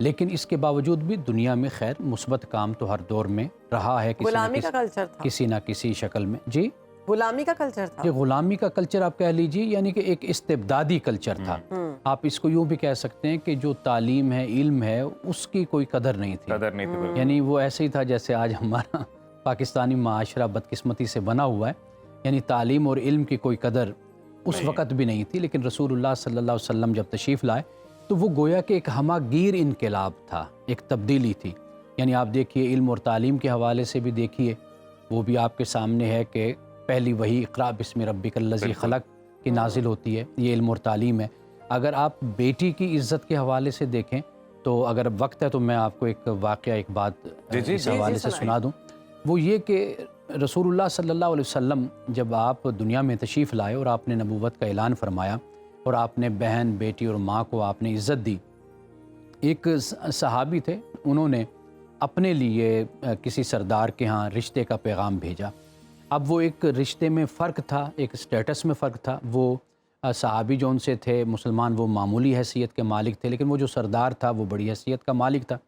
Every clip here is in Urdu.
لیکن اس کے باوجود بھی دنیا میں خیر مثبت کام تو ہر دور میں رہا ہے غلامی کا کلچر تھا، کسی نہ کسی شکل میں. جی غلامی کا کلچر تھا. یہ غلامی کا کلچر آپ کہہ لیجیے، یعنی کہ ایک استبدادی کلچر تھا. آپ اس کو یوں بھی کہہ سکتے ہیں کہ جو تعلیم ہے، علم ہے، اس کی کوئی قدر نہیں تھی. قدر نہیں تھی بالکل. یعنی وہ ایسے ہی تھا جیسے آج ہمارا پاکستانی معاشرہ بدقسمتی سے بنا ہوا ہے. یعنی تعلیم اور علم کی کوئی قدر اس وقت بھی نہیں تھی. لیکن رسول اللہ صلی اللہ علیہ وسلم جب تشریف لائے تو وہ گویا کہ ایک ہمہ گیر انقلاب تھا، ایک تبدیلی تھی. یعنی آپ دیکھیے علم اور تعلیم کے حوالے سے بھی دیکھیے، وہ بھی آپ کے سامنے ہے کہ پہلی وہی اقرا بسم ربک الذی خلق کی نازل ہوتی ہے. یہ علم اور تعلیم ہے. اگر آپ بیٹی کی عزت کے حوالے سے دیکھیں تو اگر وقت ہے تو میں آپ کو ایک واقعہ، ایک بات اس حوالے سے سنا دوں. وہ یہ کہ رسول اللہ صلی اللہ علیہ وسلم جب آپ دنیا میں تشریف لائے اور آپ نے نبوت کا اعلان فرمایا اور آپ نے بہن، بیٹی اور ماں کو آپ نے عزت دی، ایک صحابی تھے، انہوں نے اپنے لیے کسی سردار کے ہاں رشتے کا پیغام بھیجا. اب وہ ایک رشتے میں فرق تھا، ایک سٹیٹس میں فرق تھا. وہ صحابی جو ان سے تھے مسلمان، وہ معمولی حیثیت کے مالک تھے، لیکن وہ جو سردار تھا وہ بڑی حیثیت کا مالک تھا.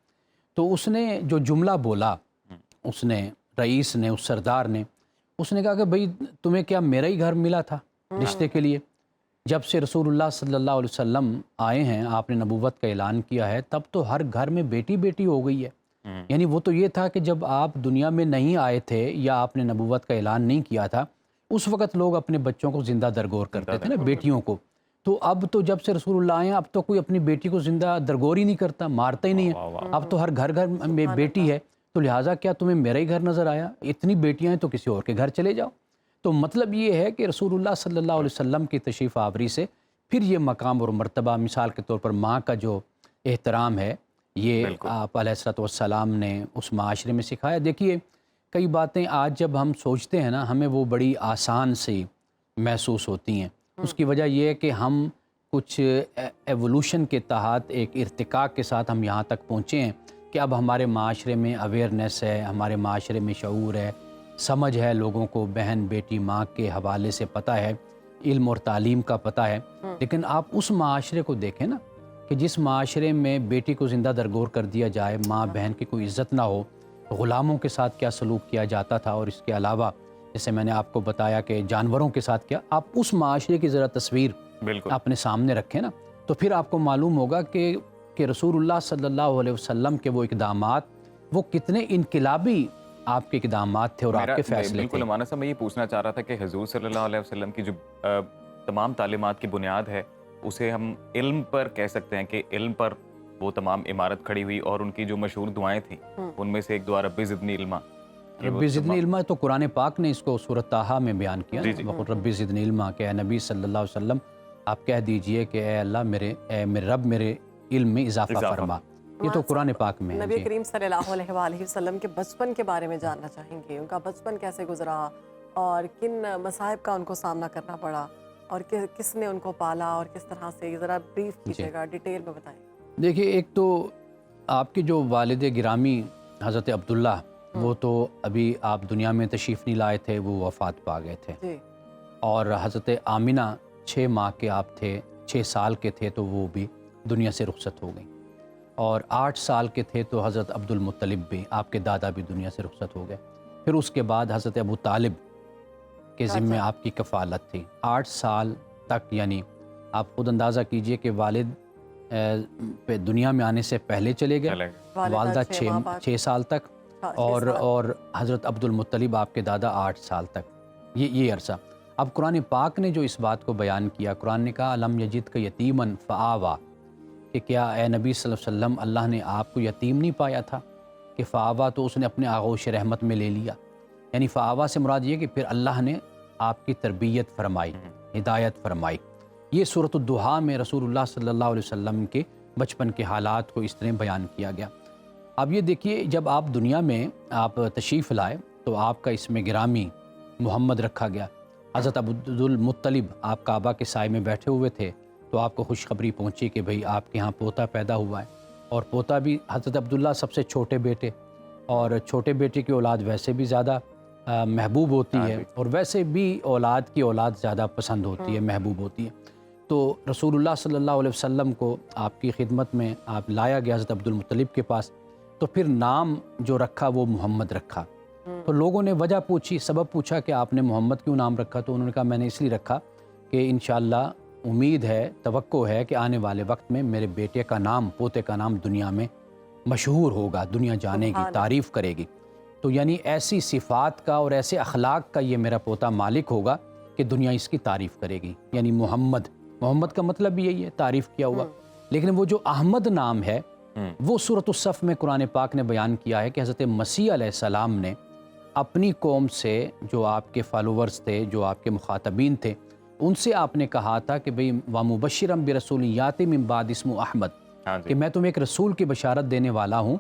تو اس نے جو جملہ بولا، اس نے رئیس نے، اس سردار نے، اس نے کہا کہ بھئی تمہیں کیا میرا ہی گھر ملا تھا رشتے کے لیے؟ جب سے رسول اللہ صلی اللہ علیہ وسلم آئے ہیں، آپ نے نبوت کا اعلان کیا ہے، تب تو ہر گھر میں بیٹی بیٹی ہو گئی ہے. یعنی وہ تو یہ تھا کہ جب آپ دنیا میں نہیں آئے تھے یا آپ نے نبوت کا اعلان نہیں کیا تھا، اس وقت لوگ اپنے بچوں کو زندہ درگور کرتے تھے نا، بیٹیوں کو. تو اب تو جب سے رسول اللہ آئے ہیں، اب تو کوئی اپنی بیٹی کو زندہ درگور ہی نہیں کرتا، مارتا ہی نہیں ہے. اب تو ہر گھر گھر میں بیٹی ہے. تو لہٰذا کیا تمہیں میرا ہی گھر نظر آیا؟ اتنی بیٹیاں ہیں تو کسی اور کے گھر چلے جاؤ. تو مطلب یہ ہے کہ رسول اللہ صلی اللہ علیہ وسلم کی تشریف آوری سے پھر یہ مقام اور مرتبہ، مثال کے طور پر ماں کا جو احترام ہے، یہ آپ علیہ الصلوۃ والسلام نے اس معاشرے میں سکھایا. دیکھیے کئی باتیں آج جب ہم سوچتے ہیں نا، ہمیں وہ بڑی آسان سی محسوس ہوتی ہیں. اس کی وجہ یہ ہے کہ ہم کچھ ایولوشن کے تحت ایک ارتقاء کے ساتھ ہم یہاں تک پہنچے ہیں کہ اب ہمارے معاشرے میں اویئرنیس ہے، ہمارے معاشرے میں شعور ہے، سمجھ ہے، لوگوں کو بہن بیٹی ماں کے حوالے سے پتہ ہے، علم اور تعلیم کا پتہ ہے. لیکن آپ اس معاشرے کو دیکھیں نا کہ جس معاشرے میں بیٹی کو زندہ درگور کر دیا جائے، ماں بہن کی کوئی عزت نہ ہو، غلاموں کے ساتھ کیا سلوک کیا جاتا تھا، اور اس کے علاوہ جیسے میں نے آپ کو بتایا کہ جانوروں کے ساتھ کیا. آپ اس معاشرے کی ذرا تصویر اپنے سامنے رکھیں نا، تو پھر آپ کو معلوم ہوگا کہ رسول اللہ صلی اللہ علیہ وسلم کے وہ اقدامات وہ کتنے انقلابی آپ کے اقدامات تھے اور آپ کے فیصلے تھے. بالکل مولانا صاحب، میں یہ پوچھنا چاہ رہا تھا کہ حضور صلی اللہ علیہ وسلم کی جو تمام تعلیمات کی بنیاد ہے، اسے ہم علم پر کہہ سکتے ہیں کہ علم پر وہ تمام عمارت کھڑی ہوئی، اور ان کی جو مشہور دعائیں تھیں ان میں سے ایک دعا رب زدنی علما. رب زدنی علما تو قرآن پاک نے اس کو سورۃ طٰہٰ میں بیان کیا. وقل رب زدنی علما، کہ اے نبی صلی اللہ علیہ وسلم آپ کہہ دیجئے کہ اے اللہ میرے رب میرے علم میں اضافہ فرما. یہ تو قرآن پاک میں ہے. نبی کریم صلی اللہ علیہ وآلہ وسلم کے بچپن کے بارے میں جاننا چاہیں گے. ان کا بچپن کیسے گزرا اور کن مصائب کا ان کو سامنا کرنا پڑا، اور کس نے ان کو پالا اور کس طرح سے، ذرا بریف کیجیے گا، ڈیٹیل میں بتائیں. دیکھیے ایک تو آپ کے جو والد گرامی حضرت عبداللہ، وہ تو ابھی آپ دنیا میں تشریف نہیں لائے تھے، وہ وفات پا گئے تھے. اور حضرت آمنہ 6 ماہ کے آپ تھے، 6 سال کے تھے تو وہ بھی دنیا سے رخصت ہو گئیں. اور 8 سال کے تھے تو حضرت عبد المطلب بھی، آپ کے دادا بھی دنیا سے رخصت ہو گئے. پھر اس کے بعد حضرت ابو طالب کے ذمہ آپ کی کفالت تھی 8 سال تک. یعنی آپ خود اندازہ کیجئے کہ والد دنیا میں آنے سے پہلے چلے گئے، والدہ 6 سال تک، اور حضرت عبد المطلب آپ کے دادا 8 سال تک. یہ عرصہ. اب قرآن پاک نے جو اس بات کو بیان کیا، قرآن نے کہا الم یجدک یتیمن فآوا، کہ کیا اے نبی صلی اللہ علیہ وسلم اللہ نے آپ کو یتیم نہیں پایا تھا؟ کہ فآوا تو اس نے اپنے آغوش رحمت میں لے لیا. یعنی فآوا سے مراد یہ کہ پھر اللہ نے آپ کی تربیت فرمائی، ہدایت فرمائی. یہ سورۃ الضحیٰ میں رسول اللہ صلی اللہ علیہ وسلم کے بچپن کے حالات کو اس طرح بیان کیا گیا. اب یہ دیکھیے جب آپ دنیا میں آپ تشریف لائے تو آپ کا اسم گرامی محمد رکھا گیا. حضرت عبد المطلب آپ کعبہ کے سائے میں بیٹھے ہوئے تھے تو آپ کو خوشخبری پہنچی کہ بھئی آپ کے ہاں پوتا پیدا ہوا ہے. اور پوتا بھی حضرت عبداللہ سب سے چھوٹے بیٹے، اور چھوٹے بیٹے کی اولاد ویسے بھی زیادہ محبوب ہوتی ہے، اور ویسے بھی اولاد کی اولاد زیادہ پسند ہوتی ہے، محبوب ہوتی ہے. تو رسول اللہ صلی اللہ علیہ وسلم کو آپ کی خدمت میں آپ لایا گیا حضرت عبد المطلب کے پاس، تو پھر نام جو رکھا وہ محمد رکھا۔ تو لوگوں نے وجہ پوچھی، سبب پوچھا کہ آپ نے محمد کیوں نام رکھا، تو انہوں نے کہا میں نے اس لیے رکھا کہ انشاءاللہ امید ہے، توقع ہے کہ آنے والے وقت میں میرے بیٹے کا نام، پوتے کا نام دنیا میں مشہور ہوگا، دنیا جانے گی، تعریف کرے گی۔ تو یعنی ایسی صفات کا اور ایسے اخلاق کا یہ میرا پوتا مالک ہوگا کہ دنیا اس کی تعریف کرے گی۔ یعنی محمد کا مطلب بھی یہی ہے، تعریف کیا ہوا۔ لیکن وہ جو احمد نام ہے وہ سورۃ الصف میں قرآن پاک نے بیان کیا ہے کہ حضرت مسیح علیہ السلام نے اپنی قوم سے، جو آپ کے فالوورز تھے، جو آپ کے مخاطبین تھے، ان سے آپ نے کہا تھا کہ بھئی وَمُبَشِّرًا بِرَسُولٍ یَأْتِی مِن بَعْدِہ اسْمُهُ احمد، کہ میں تمہیں ایک رسول کی بشارت دینے والا ہوں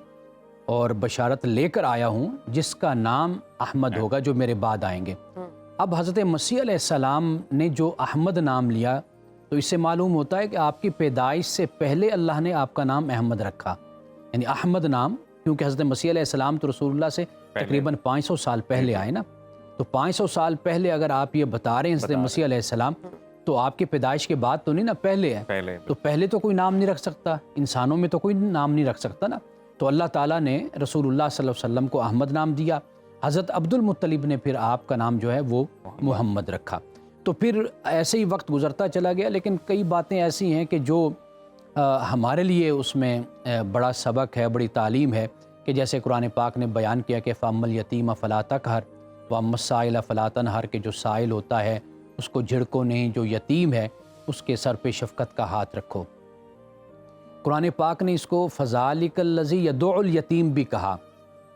اور بشارت لے کر آیا ہوں جس کا نام احمد ہوگا، جو میرے بعد آئیں گے۔ اب حضرت مسیح علیہ السلام نے جو احمد نام لیا، تو اس سے معلوم ہوتا ہے کہ آپ کی پیدائش سے پہلے اللہ نے آپ کا نام احمد رکھا، یعنی احمد نام، کیونکہ حضرت مسیح علیہ السلام تو رسول اللہ سے تقریباً 500 سال پہلے آئے نا، تو 500 سال پہلے اگر آپ یہ بتا رہے ہیں حضرت مسیح علیہ السلام، تو آپ کی پیدائش کے بعد تو نہیں نا، پہلے ہے، تو پہلے تو کوئی نام نہیں رکھ سکتا، انسانوں میں تو کوئی نام نہیں رکھ سکتا نا۔ تو اللہ تعالیٰ نے رسول اللہ صلی اللہ علیہ وسلم کو احمد نام دیا، حضرت عبد المطلب نے پھر آپ کا نام جو ہے وہ محمد رکھا۔ تو پھر ایسے ہی وقت گزرتا چلا گیا، لیکن کئی باتیں ایسی ہیں کہ جو ہمارے لیے اس میں بڑا سبق ہے، بڑی تعلیم ہے، کہ جیسے قرآن پاک نے بیان کیا کہ فَأَمَّا الْيَتِيمَ فَلَا تَقْهَرْ وَأَمَّا السَّائِلَ فَلَا تَنْهَرْ، کہ جو سائل ہوتا ہے اس کو جھڑکو نہیں، جو یتیم ہے اس کے سر پہ شفقت کا ہاتھ رکھو۔ قرآن پاک نے اس کو فَذَلِكَ الَّذِي يَدُعُّ الْيَتِيمَ بھی کہا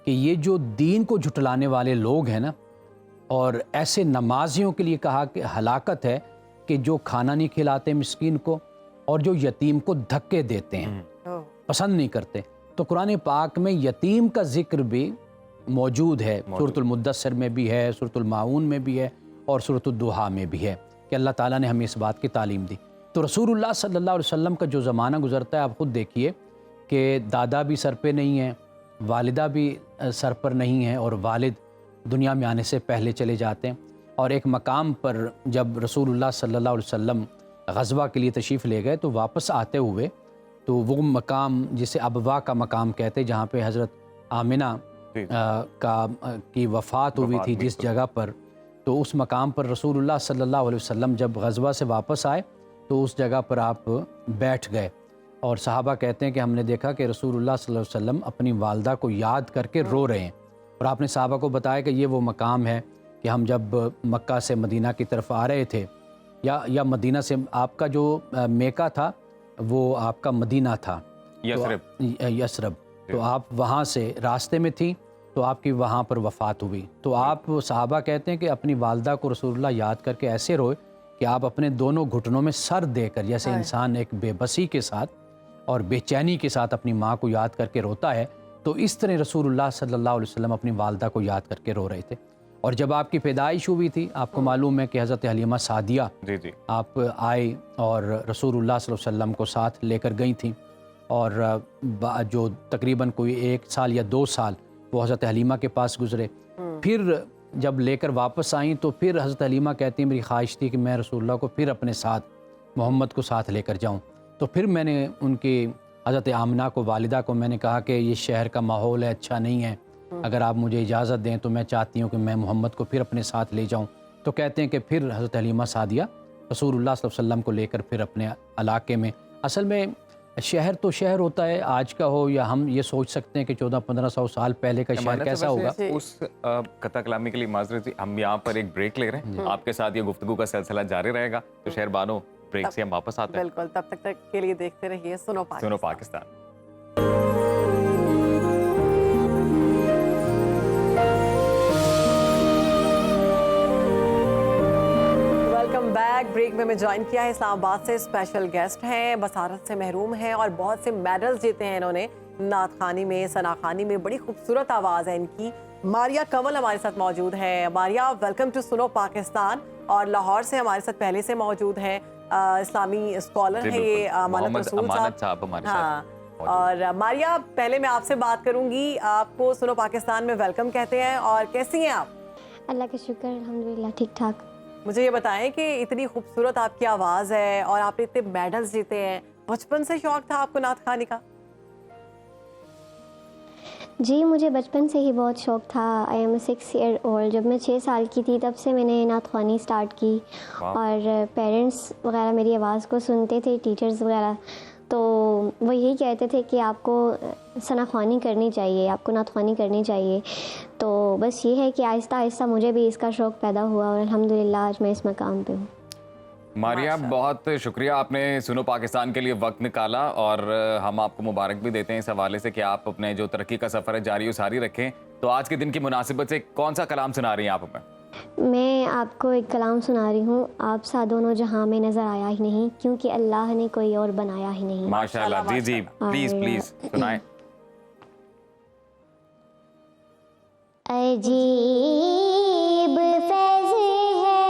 کہ یہ جو دین کو جھٹلانے والے لوگ ہیں نا، اور ایسے نمازیوں کے لیے کہا کہ ہلاکت ہے کہ جو کھانا نہیں کھلاتے مسکین کو اور جو یتیم کو دھکے دیتے ہیں، پسند نہیں کرتے۔ تو قرآن پاک میں یتیم کا ذکر بھی موجود ہے، سورۃ المدثر میں بھی ہے، سورۃ الماعون میں بھی ہے، اور سورۃ الضحیٰ میں بھی ہے، کہ اللہ تعالیٰ نے ہمیں اس بات کی تعلیم دی۔ تو رسول اللہ صلی اللہ علیہ وسلم کا جو زمانہ گزرتا ہے، آپ خود دیکھیے کہ دادا بھی سر پہ نہیں ہیں، والدہ بھی سر پر نہیں ہیں، اور والد دنیا میں آنے سے پہلے چلے جاتے ہیں۔ اور ایک مقام پر جب رسول اللہ صلی اللہ علیہ وسلم غزوہ کے لیے تشریف لے گئے، تو واپس آتے ہوئے تو وہ مقام جسے ابوا کا مقام کہتے، جہاں پہ حضرت آمنہ کی وفات ہوئی تھی جس جگہ پر، تو اس مقام پر رسول اللہ صلی اللہ علیہ وسلم جب غزوہ سے واپس آئے تو اس جگہ پر آپ بیٹھ گئے، اور صحابہ کہتے ہیں کہ ہم نے دیکھا کہ رسول اللہ صلی اللہ علیہ وسلم اپنی والدہ کو یاد کر کے رو رہے ہیں، اور آپ نے صحابہ کو بتایا کہ یہ وہ مقام ہے کہ ہم جب مکہ سے مدینہ کی طرف آ رہے تھے، یا مدینہ سے، آپ کا جو میکہ تھا وہ آپ کا مدینہ تھا، یثرب، تو آپ وہاں سے راستے میں تھیں، تو آپ کی وہاں پر وفات ہوئی۔ تو آپ صحابہ کہتے ہیں کہ اپنی والدہ کو رسول اللہ یاد کر کے ایسے روئے کہ آپ اپنے دونوں گھٹنوں میں سر دے کر، جیسے انسان ایک بے بسی کے ساتھ اور بے چینی کے ساتھ اپنی ماں کو یاد کر کے روتا ہے، تو اس طرح رسول اللہ صلی اللہ علیہ وسلم اپنی والدہ کو یاد کر کے رو رہے تھے۔ اور جب آپ کی پیدائش ہوئی تھی، آپ کو معلوم ہے کہ حضرت حلیمہ سعدیہ آپ آئے اور رسول اللہ صلی اللہ علیہ وسلم کو ساتھ لے کر گئی تھیں، اور جو تقریباً کوئی 1 سال یا 2 سال وہ حضرت حلیمہ کے پاس گزرے۔ پھر جب لے کر واپس آئیں تو پھر حضرت حلیمہ کہتی ہیں میری خواہش تھی کہ میں رسول اللہ کو پھر اپنے ساتھ، محمد کو ساتھ لے کر جاؤں۔ تو پھر میں نے ان کی حضرت آمنہ کو، والدہ کو، میں نے کہا کہ یہ شہر کا ماحول ہے، اچھا نہیں ہے، اگر آپ مجھے اجازت دیں تو میں چاہتی ہوں کہ میں محمد کو پھر اپنے ساتھ لے جاؤں۔ تو کہتے ہیں کہ پھر حضرت حلیمہ سعدیہ رسول اللہ صلی اللہ علیہ وسلم کو لے کر پھر اپنے علاقے میں، اصل میں شہر تو شہر ہوتا ہے، آج کا ہو یا ہم یہ سوچ سکتے ہیں کہ 1400-1500 سال پہلے کا شہر کیسا ہوگا۔ اس قطع کلامی کے لیے معذرت، ہم یہاں پر ایک بریک لے رہے ہیں، آپ کے ساتھ یہ گفتگو کا سلسلہ جاری رہے گا، تو شہر بانو بریک سے ہم واپس آتے ہیں۔ بالکل، تب تک کے لیے دیکھتے رہیے سنو پاکستان۔ بریک میں جوائن کیا ہے اسلام آباد سے اسپیشل گیسٹ ہیں، بصارت سے محروم ہیں اور بہت سے میڈلز جیتے ہیں انہوں نے، نعت خوانی میں، ثنا خوانی میں، بڑی خوبصورت آواز ہے ان کی۔ ماریہ کنول ہمارے ساتھ موجود ہے۔ ماریہ، ویلکم ٹو سنو پاکستان، اور لاہور سے ہمارے ساتھ پہلے سے موجود ہیں، اسلامی اسکالر ہیں یہ امانت رسول صاحب ہمارے ساتھ۔ اور ماریہ، پہلے میں آپ سے بات کروں گی، آپ کو سنو پاکستان میں ویلکم کہتے ہیں، اور کیسی ہیں آپ؟ اللہ کا شکر، الحمدللہ ٹھیک ٹھاک۔ مجھے یہ بتائیں کہ اتنی خوبصورت آپ کی آواز ہے اور آپ نے اتنے میڈلز جیتے ہیں، بچپن سے شوق تھا آپ کو نعت خوانی کا؟ جی مجھے بچپن سے ہی بہت شوق تھا. I am 6 year old. جب میں 6 سال کی تھی تب سے میں نے نعت خوانی اسٹارٹ کی. اور پیرنٹس وغیرہ میری آواز کو سنتے تھے، ٹیچرز وغیرہ، تو وہ یہی کہتے تھے کہ آپ کو ثنا خوانی کرنی چاہیے، آپ کو نعت خوانی کرنی چاہیے. تو بس یہ ہے کہ آہستہ آہستہ مجھے بھی اس کا شوق پیدا ہوا اور الحمدللہ آج میں اس مقام پہ ہوں. ماریہ بہت شکریہ، آپ نے سنو پاکستان کے لیے وقت نکالا، اور ہم آپ کو مبارک بھی دیتے ہیں اس حوالے سے کہ آپ اپنے جو ترقی کا سفر ہے جاری و ساری رکھیں. تو آج کے دن کی مناسبت سے کون سا کلام سنا رہی ہیں آپ ہمیں؟ میں آپ کو ایک کلام سنا رہی ہوں. آپ سا دونوں جہاں میں نظر آیا ہی نہیں، کیونکہ اللہ نے کوئی اور بنایا ہی نہیں. ماشاءاللہ. جی جی پلیز پلیز سنائیں. عجیب فیض ہے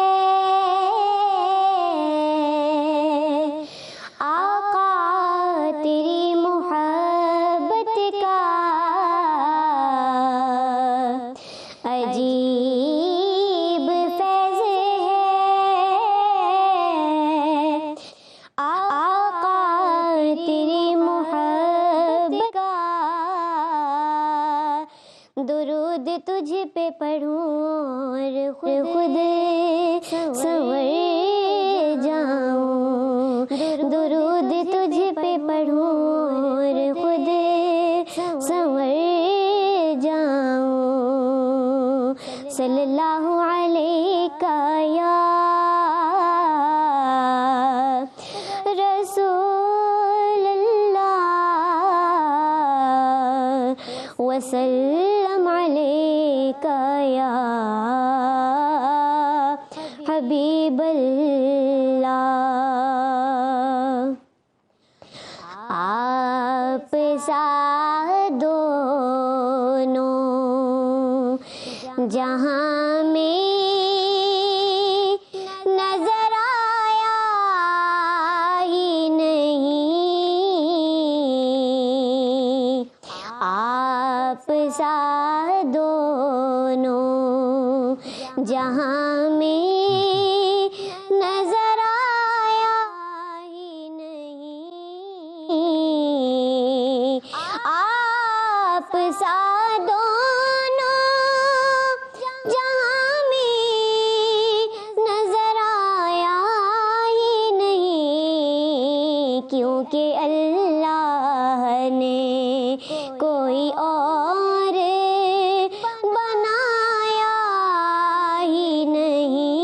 آقا تیری محبت کا، عجیب فیض ہے آقا تیری محبت کا. درود تجھ پہ پڑھوں اور خود سنور جاؤں، درود تجھ پہ پڑھوں اور خود سنور جاؤں. صلی اللہ علیہ یا رسول اللہ وسلم علیک یا حبیب اللہ. آپ سا دونوں جہاں میں نظر آیا ہی نہیں، آپ سا دونوں جہاں میں نظر آیا ہی نہیں، آپ سا دونوں جہاں میں نظر آیا ہی نہیں، کیونکہ اللہ نے کوئی اور بنایا ہی نہیں،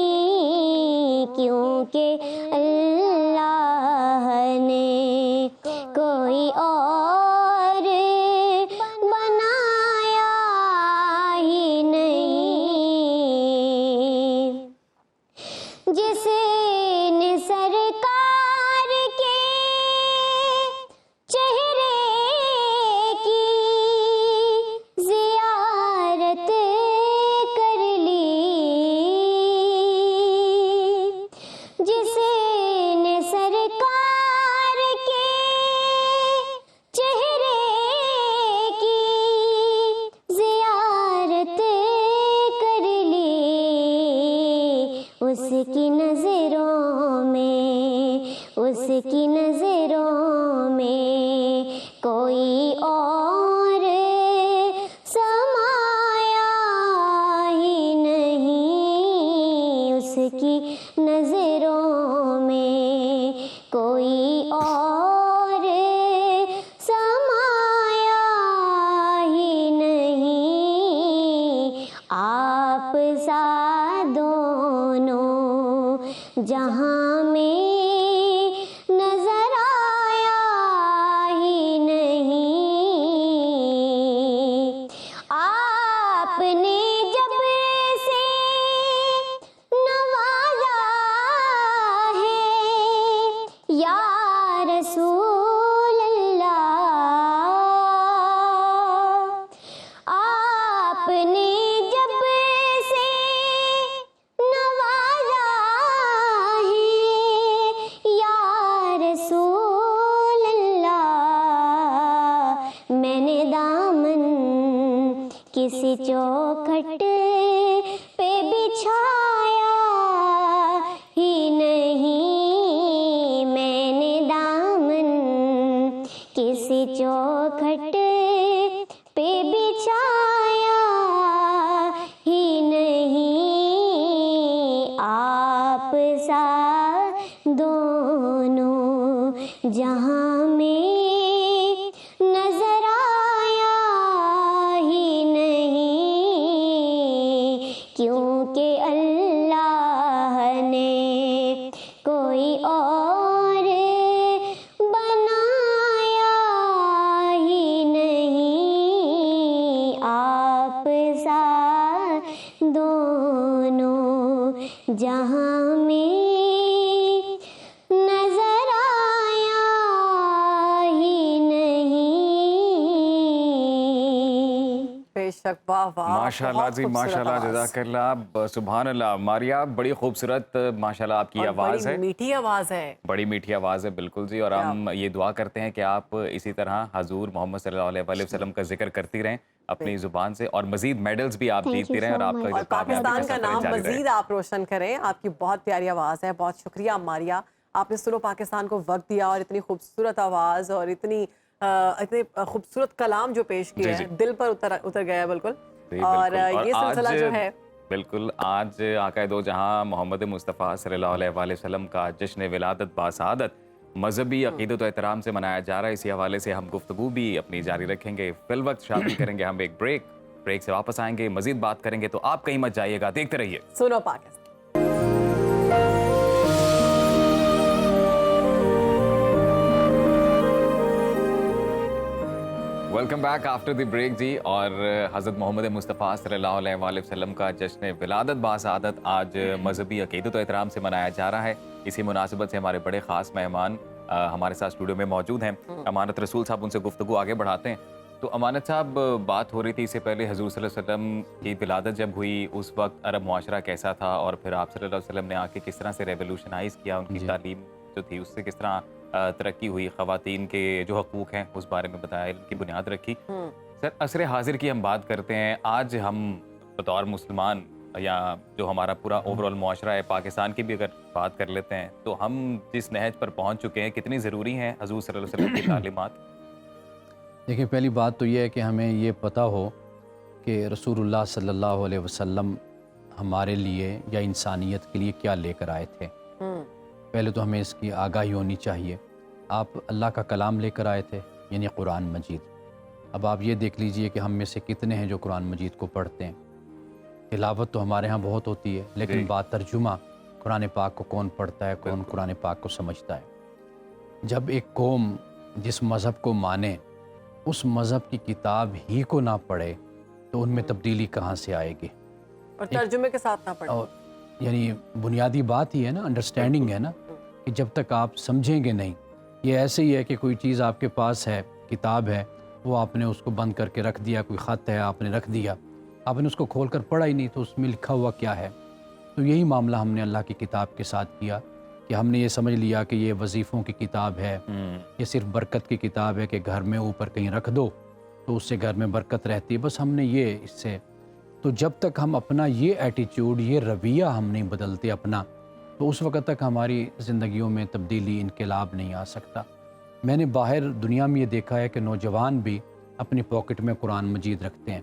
کیونکہ اللہ نے کوئی اور بنایا ہی نہیں. جس نے سرکار کے چہرے کی زیارت کر لی، جس نے سرکار کے چہرے کی زیارت کر لی، اس کی نظروں میں کوئی اور سمایا ہی نہیں، اس کی نظروں میں کوئی اور سمایا ہی نہیں، آپ سا دونوں جہاں میں نظر آیا ہی نہیں. آپ نے جب سے نوازا ہے یا رسول اللہ، آپ نے جب سے نوازا ہے یا رسول اللہ. میں نے دامن کسی چوکھٹ پہ بچھایا جہاں میں نظر آیا ہی نہیں، کیونکہ اللہ نے کوئی اور بنایا ہی نہیں، آپ سا دونوں جہاں میں نظر آیا ہی نہیں۔ بے شک، واہ واہ، ماشاء اللہ بہت جی، خوبصورت ماشاء اللہ، آواز۔ جزاک اللہ، سبحان اللہ ماریا، بڑی خوبصورت ماشاء اللہ آپ کی اور آواز بڑی ہے، میٹھی آواز ہے۔ بڑی میٹھی آواز ہے، بالکل جی، اور ہم یہ دعا کرتے ہیں کہ آپ اسی طرح حضور محمد صلی اللہ علیہ وآلہ وسلم کا ذکر کرتی رہیں اپنی زبان سے، اور مزید میڈلز بھی آپ Thank you جیتتی رہیں، اور so آپ کا much. اور کامیابی کا پاکستان کا سفر نام جاری رہے۔ مزید آپ روشن کریں، آپ کی بہت پیاری آواز ہے، بہت شکریہ ماریا، آپ نے سنو پاکستان کو وقت دیا اور اتنی خوبصورت آواز اور اتنے خوبصورت کلام جو پیش کیا ہے، دل پر اتر گیا بالکل۔ جی اور بالکل، یہ سلسلہ جو ہے بالکل آج آقا دو جہاں محمد مصطفیٰ صلی اللہ علیہ وآلہ وسلم کا جشن ولادت باسعادت مذہبی عقیدت و احترام سے منایا جا رہا ہے، اسی حوالے سے ہم گفتگو بھی اپنی جاری رکھیں گے۔ فی الوقت شامل کریں گے ہم ایک بریک سے واپس آئیں گے، مزید بات کریں گے، تو آپ کہیں مت جائیے گا، دیکھتے رہیے Suno Pakistan. Welcome back after the break جی، اور حضرت محمد مصطفیٰ صلی اللہ علیہ وآلہ وسلم کا جشن ولادت باسعادت آج مذہبی عقیدت و احترام سے منایا جا رہا ہے۔ اسی مناسبت سے ہمارے بڑے خاص مہمان ہمارے ساتھ اسٹوڈیو میں موجود ہیں، امانت رسول صاحب، ان سے گفتگو آگے بڑھاتے ہیں۔ تو امانت صاحب، بات ہو رہی تھی اس سے پہلے حضور صلی اللہ علیہ وسلم کی ولادت جب ہوئی اس وقت عرب معاشرہ کیسا تھا، اور پھر آپ صلی اللہ علیہ وسلم نے آ کے کس طرح سے ریولوشنائز کیا، ان کی تعلیم جو تھی اس سے کس طرح ترقی ہوئی، خواتین کے جو حقوق ہیں اس بارے میں بتایا، علم کی بنیاد رکھی۔ سر، عصر حاضر کی ہم بات کرتے ہیں، آج ہم بطور مسلمان یا جو ہمارا پورا اوورآل معاشرہ ہے پاکستان کی بھی اگر بات کر لیتے ہیں، تو ہم جس نہج پر پہنچ چکے ہیں، کتنی ضروری ہیں حضور صلی اللہ علیہ وسلم کی تعلیمات؟ دیکھیں، پہلی بات تو یہ ہے کہ ہمیں یہ پتہ ہو کہ رسول اللہ صلی اللہ علیہ وسلم ہمارے لیے یا انسانیت کے لیے کیا لے کر آئے تھے۔ پہلے تو ہمیں اس کی آگاہی ہونی چاہیے۔ آپ اللہ کا کلام لے کر آئے تھے، یعنی قرآن مجید۔ اب آپ یہ دیکھ لیجئے کہ ہم میں سے کتنے ہیں جو قرآن مجید کو پڑھتے ہیں۔ تلاوت تو ہمارے ہاں بہت ہوتی ہے، لیکن بات ترجمہ قرآن پاک کو کون پڑھتا ہے، کون قرآن پاک کو سمجھتا ہے۔ جب ایک قوم جس مذہب کو مانے اس مذہب کی کتاب ہی کو نہ پڑھے تو ان میں تبدیلی کہاں سے آئے گی؟ اور ترجمے کے ساتھ نہ پڑھیں۔ اور یعنی بنیادی بات ہی ہے نا، انڈرسٹینڈنگ ہے نا، کہ جب تک آپ سمجھیں گے نہیں، یہ ایسے ہی ہے کہ کوئی چیز آپ کے پاس ہے، کتاب ہے، وہ آپ نے اس کو بند کر کے رکھ دیا، کوئی خط ہے آپ نے رکھ دیا، آپ نے اس کو کھول کر پڑھا ہی نہیں تو اس میں لکھا ہوا کیا ہے۔ تو یہی معاملہ ہم نے اللہ کی کتاب کے ساتھ کیا کہ ہم نے یہ سمجھ لیا کہ یہ وظیفوں کی کتاب ہے، یہ صرف برکت کی کتاب ہے کہ گھر میں اوپر کہیں رکھ دو تو اس سے گھر میں برکت رہتی ہے، بس ہم نے یہ اس سے۔ تو جب تک ہم اپنا یہ ایٹیچیوڈ، یہ رویہ ہم نہیں بدلتے اپنا، تو اس وقت تک ہماری زندگیوں میں تبدیلی، انقلاب نہیں آ سکتا۔ میں نے باہر دنیا میں یہ دیکھا ہے کہ نوجوان بھی اپنی پاکٹ میں قرآن مجید رکھتے ہیں،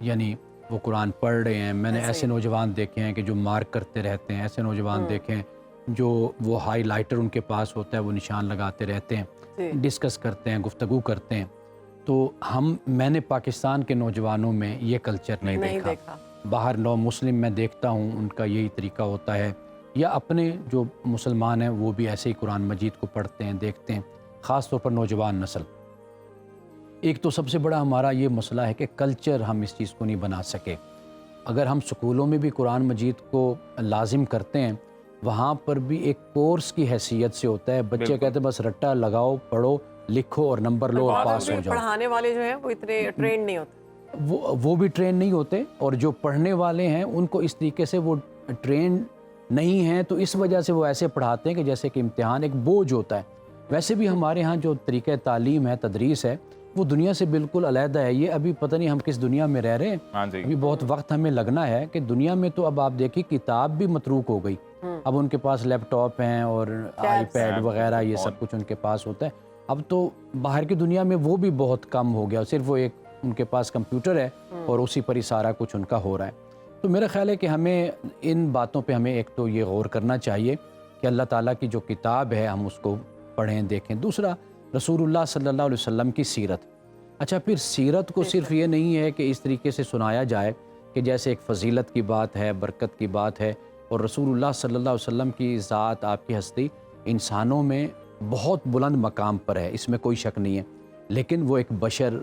یعنی وہ قرآن پڑھ رہے ہیں۔ میں نے ایسے نوجوان دیکھے ہیں کہ جو مارک کرتے رہتے ہیں، ایسے نوجوان دیکھے ہیں جو وہ ہائی لائٹر ان کے پاس ہوتا ہے، وہ نشان لگاتے رہتے ہیں، ڈسکس کرتے ہیں، گفتگو کرتے ہیں۔ تو میں نے پاکستان کے نوجوانوں میں یہ کلچر نہیں دیکھا۔ باہر نو مسلم میں دیکھتا ہوں ان کا یہی طریقہ ہوتا ہے، یا اپنے جو مسلمان ہیں وہ بھی ایسے ہی قرآن مجید کو پڑھتے ہیں، دیکھتے ہیں، خاص طور پر نوجوان نسل۔ ایک تو سب سے بڑا ہمارا یہ مسئلہ ہے کہ کلچر ہم اس چیز کو نہیں بنا سکے۔ اگر ہم سکولوں میں بھی قرآن مجید کو لازم کرتے ہیں، وہاں پر بھی ایک کورس کی حیثیت سے ہوتا ہے، بچے کہتے ہیں بس رٹا لگاؤ، پڑھو، لکھو اور نمبر لو اور پاس ہو جاؤ۔ پڑھانے والے جو ہیں وہ اتنے ٹرینڈ نہیں ہوتے، وہ بھی ٹرین نہیں ہوتے، اور جو پڑھنے والے ہیں ان کو اس طریقے سے وہ ٹرین نہیں ہیں، تو اس وجہ سے وہ ایسے پڑھاتے ہیں کہ جیسے کہ امتحان ایک بوجھ ہوتا ہے۔ ویسے بھی ہمارے ہاں جو طریقہ تعلیم ہے، تدریس ہے، وہ دنیا سے بالکل علیحدہ ہے۔ یہ ابھی پتہ نہیں ہم کس دنیا میں رہ رہے ہیں، ابھی بہت وقت ہمیں لگنا ہے کہ دنیا میں تو اب آپ دیکھیں کتاب بھی متروک ہو گئی، اب ان کے پاس لیپ ٹاپ ہیں اور آئی پیڈ وغیرہ، یہ سب کچھ ان کے پاس ہوتا ہے۔ اب تو باہر کی دنیا میں وہ بھی بہت کم ہو گیا، صرف وہ ایک ان کے پاس کمپیوٹر ہے اور اسی پر ہی سارا کچھ ان کا ہو رہا ہے۔ تو میرا خیال ہے کہ ہمیں ان باتوں پہ ہمیں ایک تو یہ غور کرنا چاہیے کہ اللہ تعالیٰ کی جو کتاب ہے ہم اس کو پڑھیں دیکھیں. دوسرا رسول اللہ صلی اللہ علیہ وسلم کی سیرت. اچھا پھر سیرت کو صرف یہ نہیں ہے کہ اس طریقے سے سنایا جائے کہ جیسے ایک فضیلت کی بات ہے, برکت کی بات ہے, اور رسول اللہ صلی اللہ علیہ وسلم کی ذات, آپ کی ہستی انسانوں میں بہت بلند مقام پر ہے, اس میں کوئی شک نہیں ہے, لیکن وہ ایک بشر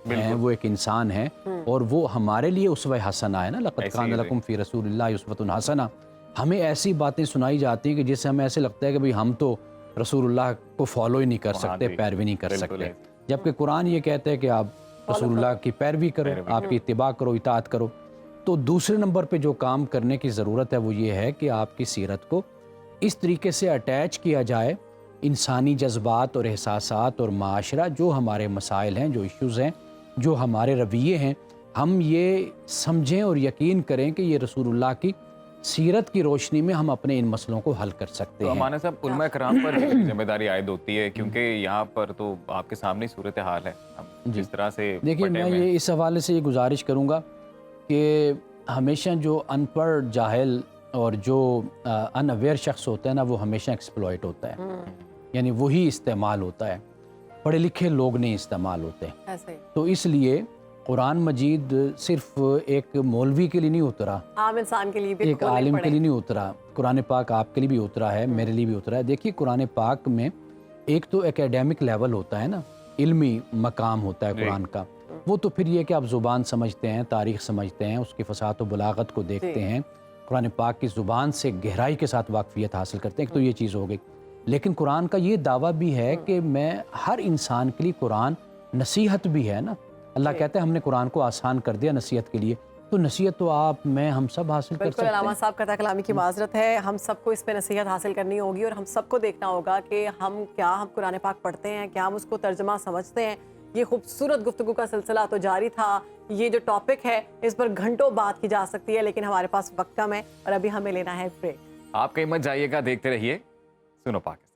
ہیں, وہ ایک انسان ہیں, اور وہ ہمارے لیے اسوہ حسنہ ہے نا. لقد کان لکم فی رسول اللہ اسوۃ حسنہ. ہمیں ایسی باتیں سنائی جاتی ہیں کہ جس سے ہمیں ایسے لگتا ہے کہ بھئی ہم تو رسول اللہ کو فالو ہی نہیں کر سکتے, پیروی نہیں کر سکتے, جبکہ قرآن یہ کہتا ہے کہ آپ رسول اللہ کی پیروی کرو, آپ کی اتباع کرو, اطاعت کرو. تو دوسرے نمبر پہ جو کام کرنے کی ضرورت ہے وہ یہ ہے کہ آپ کی سیرت کو اس طریقے سے اٹیچ کیا جائے انسانی جذبات اور احساسات اور معاشرہ, جو ہمارے مسائل ہیں, جو ایشوز ہیں, جو ہمارے رویے ہیں, ہم یہ سمجھیں اور یقین کریں کہ یہ رسول اللہ کی سیرت کی روشنی میں ہم اپنے ان مسئلوں کو حل کر سکتے ہیں. ہمارے صاحب علماء کرام پر ذمہ داری عائد ہوتی ہے, کیونکہ یہاں پر تو آپ کے سامنے صورتحال ہے, جس طرح سے دیکھیے میں یہ اس حوالے سے یہ گزارش کروں گا کہ ہمیشہ جو ان پڑھ جاہل اور جو ان اویئر شخص ہوتا ہے نا, وہ ہمیشہ ایکسپلوئٹ ہوتا ہے, یعنی وہی استعمال ہوتا ہے, پڑھے لکھے لوگ نہیں استعمال ہوتے. تو اس لیے قرآن مجید صرف ایک مولوی کے لیے نہیں اترا, عام انسان کے لیے بھی, ایک عالم کے لیے نہیں اترا. قرآن پاک آپ کے لیے بھی اترا ہے, میرے لیے بھی اترا ہے. دیکھیے قرآن پاک میں ایک تو اکیڈیمک لیول ہوتا ہے نا, علمی مقام ہوتا ہے قرآن کا, وہ تو پھر یہ کہ آپ زبان سمجھتے ہیں, تاریخ سمجھتے ہیں, اس کی فصاحت و بلاغت کو دیکھتے ہیں, قرآن پاک کی زبان سے گہرائی کے ساتھ واقفیت حاصل کرتے ہیں. ایک تو یہ چیز ہو گئی. لیکن قرآن کا یہ دعویٰ بھی ہے کہ میں ہر انسان کے لیے قرآن نصیحت بھی ہے نا. اللہ کہتا ہے ہم نے قرآن کو آسان کر دیا نصیحت کے لیے, تو نصیحت تو آپ میں ہم سب حاصل کر سکتے ہیں. علامہ صاحب قطع کلامی کی معذرت ہے, ہم سب کو اس پہ نصیحت حاصل کرنی ہوگی, اور ہم سب کو دیکھنا ہوگا کہ ہم قرآن پاک پڑھتے ہیں, کیا ہم اس کو ترجمہ سمجھتے ہیں. یہ خوبصورت گفتگو کا سلسلہ تو جاری تھا, یہ جو ٹاپک ہے اس پر گھنٹوں بات کی جا سکتی ہے, لیکن ہمارے پاس وقت کم ہے اور ابھی ہمیں لینا ہے بریک. آپ کہیں مت جائیے گا, دیکھتے رہیے Suno Pakistan.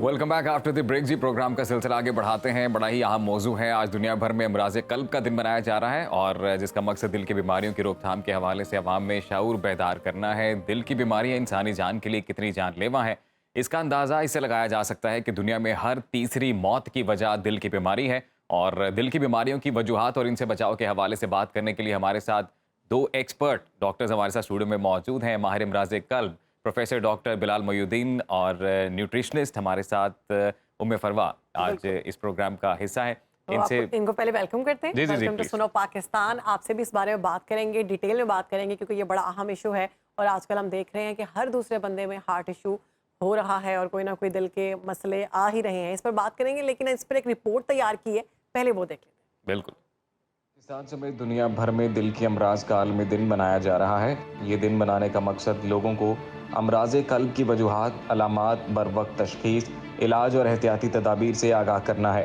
Welcome back after the break. جی پروگرام کا سلسلہ آگے بڑھاتے ہیں. بڑا ہی اہم موضوع ہے. آج دنیا بھر میں امراض قلب کا دن منایا جا رہا ہے, اور جس کا مقصد دل کی بیماریوں کی روک تھام کے حوالے سے عوام میں شعور بیدار کرنا ہے. دل کی بیماریاں انسانی جان کے لیے کتنی جان لیوا ہیں, اس کا اندازہ اس سے لگایا جا سکتا ہے کہ دنیا میں ہر تیسری موت کی وجہ دل کی بیماری ہے. اور دل کی بیماریوں کی وجوہات اور ان سے بچاؤ کے حوالے سے بات کرنے کے لیے ہمارے ساتھ دو ایکسپرٹ ڈاکٹرز ہمارے ساتھ اسٹوڈیو میں موجود ہیں. ماہر امراض قلب پروفیسر ڈاکٹر بلال محی الدین اور نیوٹریشنسٹ ہمارے ساتھ ام فروا آج اس پروگرام کا حصہ ہے. ان کو پہلے ویلکم کرتے ہیں. ویلکم ٹو سنو پاکستان. آپ سے بھی اس بارے میں بات کریں گے, ڈیٹیل میں بات کریں گے, کیونکہ یہ بڑا اہم ایشو ہے, اور آج کل ہم دیکھ رہے ہیں کہ ہر دوسرے بندے میں ہارٹ ایشو ہو رہا ہے, اور کوئی نہ کوئی دل کے مسئلے آ ہی رہے ہیں. اس پر بات کریں گے, لیکن اس پر ایک رپورٹ تیار کی ہے, پہلے وہ دیکھ لیتے ہیں. بالکل. پاکستان سمیت دنیا بھر میں دل کے امراض کا عالمی دن منایا جا رہا ہے. یہ دن منانے کا مقصد لوگوں کو امراض قلب کی وجوہات, علامات, بروقت تشخیص, علاج اور احتیاطی تدابیر سے آگاہ کرنا ہے.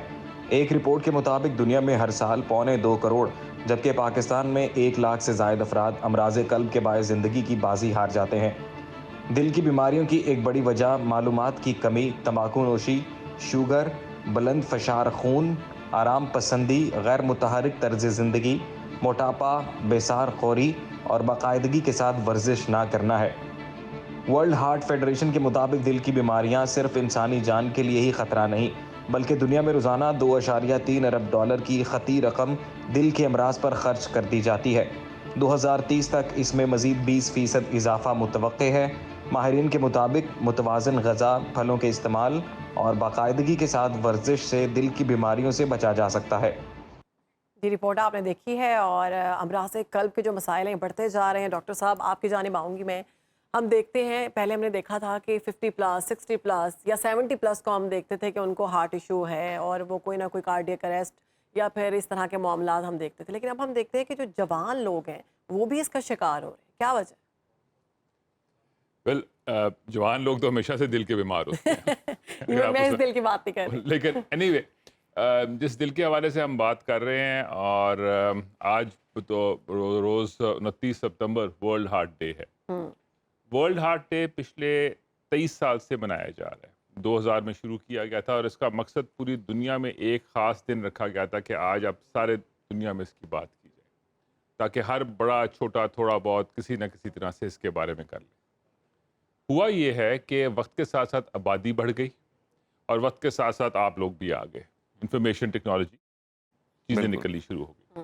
ایک رپورٹ کے مطابق دنیا میں ہر سال 1.25 کروڑ, جبکہ پاکستان میں 1 لاکھ سے زائد افراد امراض قلب کے باعث زندگی کی بازی ہار جاتے ہیں. دل کی بیماریوں کی ایک بڑی وجہ معلومات کی کمی, تمباکو نوشی, شوگر, بلند فشار خون, آرام پسندی, غیر متحرک طرز زندگی, موٹاپا, بیسار خوری اور باقاعدگی کے ساتھ ورزش نہ کرنا ہے. ورلڈ ہارٹ فیڈریشن کے مطابق دل کی بیماریاں صرف انسانی جان کے لیے ہی خطرہ نہیں, بلکہ دنیا میں روزانہ 2.3 ارب ڈالر کی خطی رقم دل کے امراض پر خرچ کر دی جاتی ہے. 2030 تک اس میں مزید 20% اضافہ متوقع ہے. ماہرین کے مطابق متوازن غذا, پھلوں کے استعمال اور باقاعدگی کے ساتھ ورزش سے دل کی بیماریوں سے بچا جا سکتا ہے. یہ رپورٹ آپ نے دیکھی ہے, اور امراض قلب کے جو مسائل ہیں بڑھتے جا رہے ہیں. ڈاکٹر صاحب آپ کی جانب آؤں گی میں. ہم دیکھتے ہیں, پہلے ہم نے دیکھا تھا کہ 50+, 60+ یا 70+ کو ہم دیکھتے تھے کہ ان کو ہارٹ ایشو ہے, اور وہ کوئی نہ کوئی کارڈیک اریسٹ یا پھر اس طرح کے معاملات ہم دیکھتے تھے. لیکن اب ہم دیکھتے ہیں کہ جو جوان لوگ ہیں وہ بھی اس کا شکار ہو رہے ہیں. کیا وجہ؟ جوان لوگ تو ہمیشہ سے دل کے بیمار ہوتے ہیں. میں اس دل کی بات نہیں کر رہی, لیکن اینی وے جس دل کے حوالے سے ہم بات کر رہے ہیں, اور آج تو روز 29 ستمبر ورلڈ ہارٹ ڈے ہے. ورلڈ ہارٹ ڈے پچھلے 23 سال سے منایا جا رہا ہے. 2000 میں شروع کیا گیا تھا, اور اس کا مقصد پوری دنیا میں ایک خاص دن رکھا گیا تھا کہ آج اب سارے دنیا میں اس کی بات کی جائے. تاکہ ہر بڑا چھوٹا تھوڑا بہت کسی نہ کسی طرح سے اس کے بارے میں کر لیں. ہوا یہ ہے کہ وقت کے ساتھ ساتھ آبادی بڑھ گئی اور وقت کے ساتھ ساتھ آپ لوگ بھی آ گئے, انفارمیشن ٹیکنالوجی چیزیں بالکل. نکلنی شروع ہو گئی.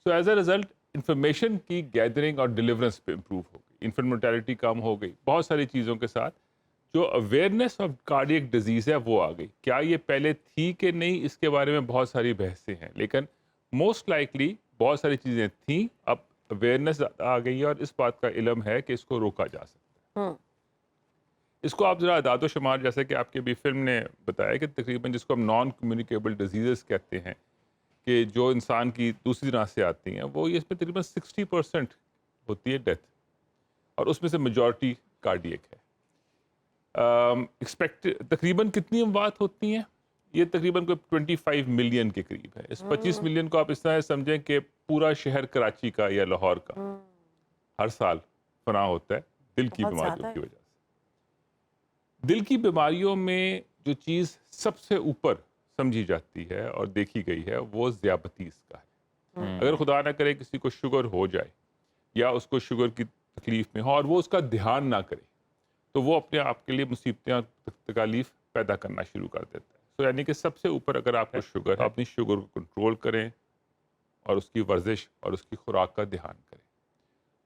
So as a result information کی گیدرنگ اور ڈیلیورنس پہ امپروو ہو گئی, انفنٹ mortality کم ہو گئی, بہت ساری چیزوں کے ساتھ جو اویئرنیس آف کارڈیک ڈیزیز ہے وہ آ گئی. کیا یہ پہلے تھی کہ نہیں, اس کے بارے میں بہت ساری بحثیں ہیں, لیکن موسٹ لائکلی بہت ساری چیزیں تھیں, اب اویئرنیس آ گئی ہے اور اس بات کا علم ہے کہ اس کو روکا جا سکتا ہے. اس کو آپ ذرا اعداد و شمار, جیسے کہ آپ کی بھی فلم نے بتایا کہ تقریباً جس کو ہم نان کمیونیکیبل ڈیزیزز کہتے ہیں کہ جو انسان کی دوسری طرح سے آتی ہیں, وہ یہ اس میں تقریباً 60% ہوتی ہے ڈیتھ, اور اس میں سے میجورٹی کارڈیک ہے. ایکسپیکٹ تقریباً کتنی اموات ہوتی ہیں, یہ تقریباً کوئی 25 ملین کے قریب ہے. اس 25 ملین کو آپ اس طرح سمجھیں کہ پورا شہر کراچی کا یا لاہور کا ہر سال فنا ہوتا ہے دل کی بہت بیماریوں زیادہ کی وجہ سے. دل کی بیماریوں میں جو چیز سب سے اوپر سمجھی جاتی ہے اور دیکھی گئی ہے وہ ذیابطیس کا ہے. اگر خدا نہ کرے کسی کو شوگر ہو جائے یا اس کو شوگر کی تکلیف میں ہو اور وہ اس کا دھیان نہ کرے, تو وہ اپنے آپ کے لیے مصیبتیں اور تکالیف پیدا کرنا شروع کر دیتا ہے. سو یعنی کہ سب سے اوپر اگر آپ کو شوگر ہے, اپنی شوگر کو کنٹرول کریں اور اس کی ورزش اور اس کی خوراک کا دھیان کریں.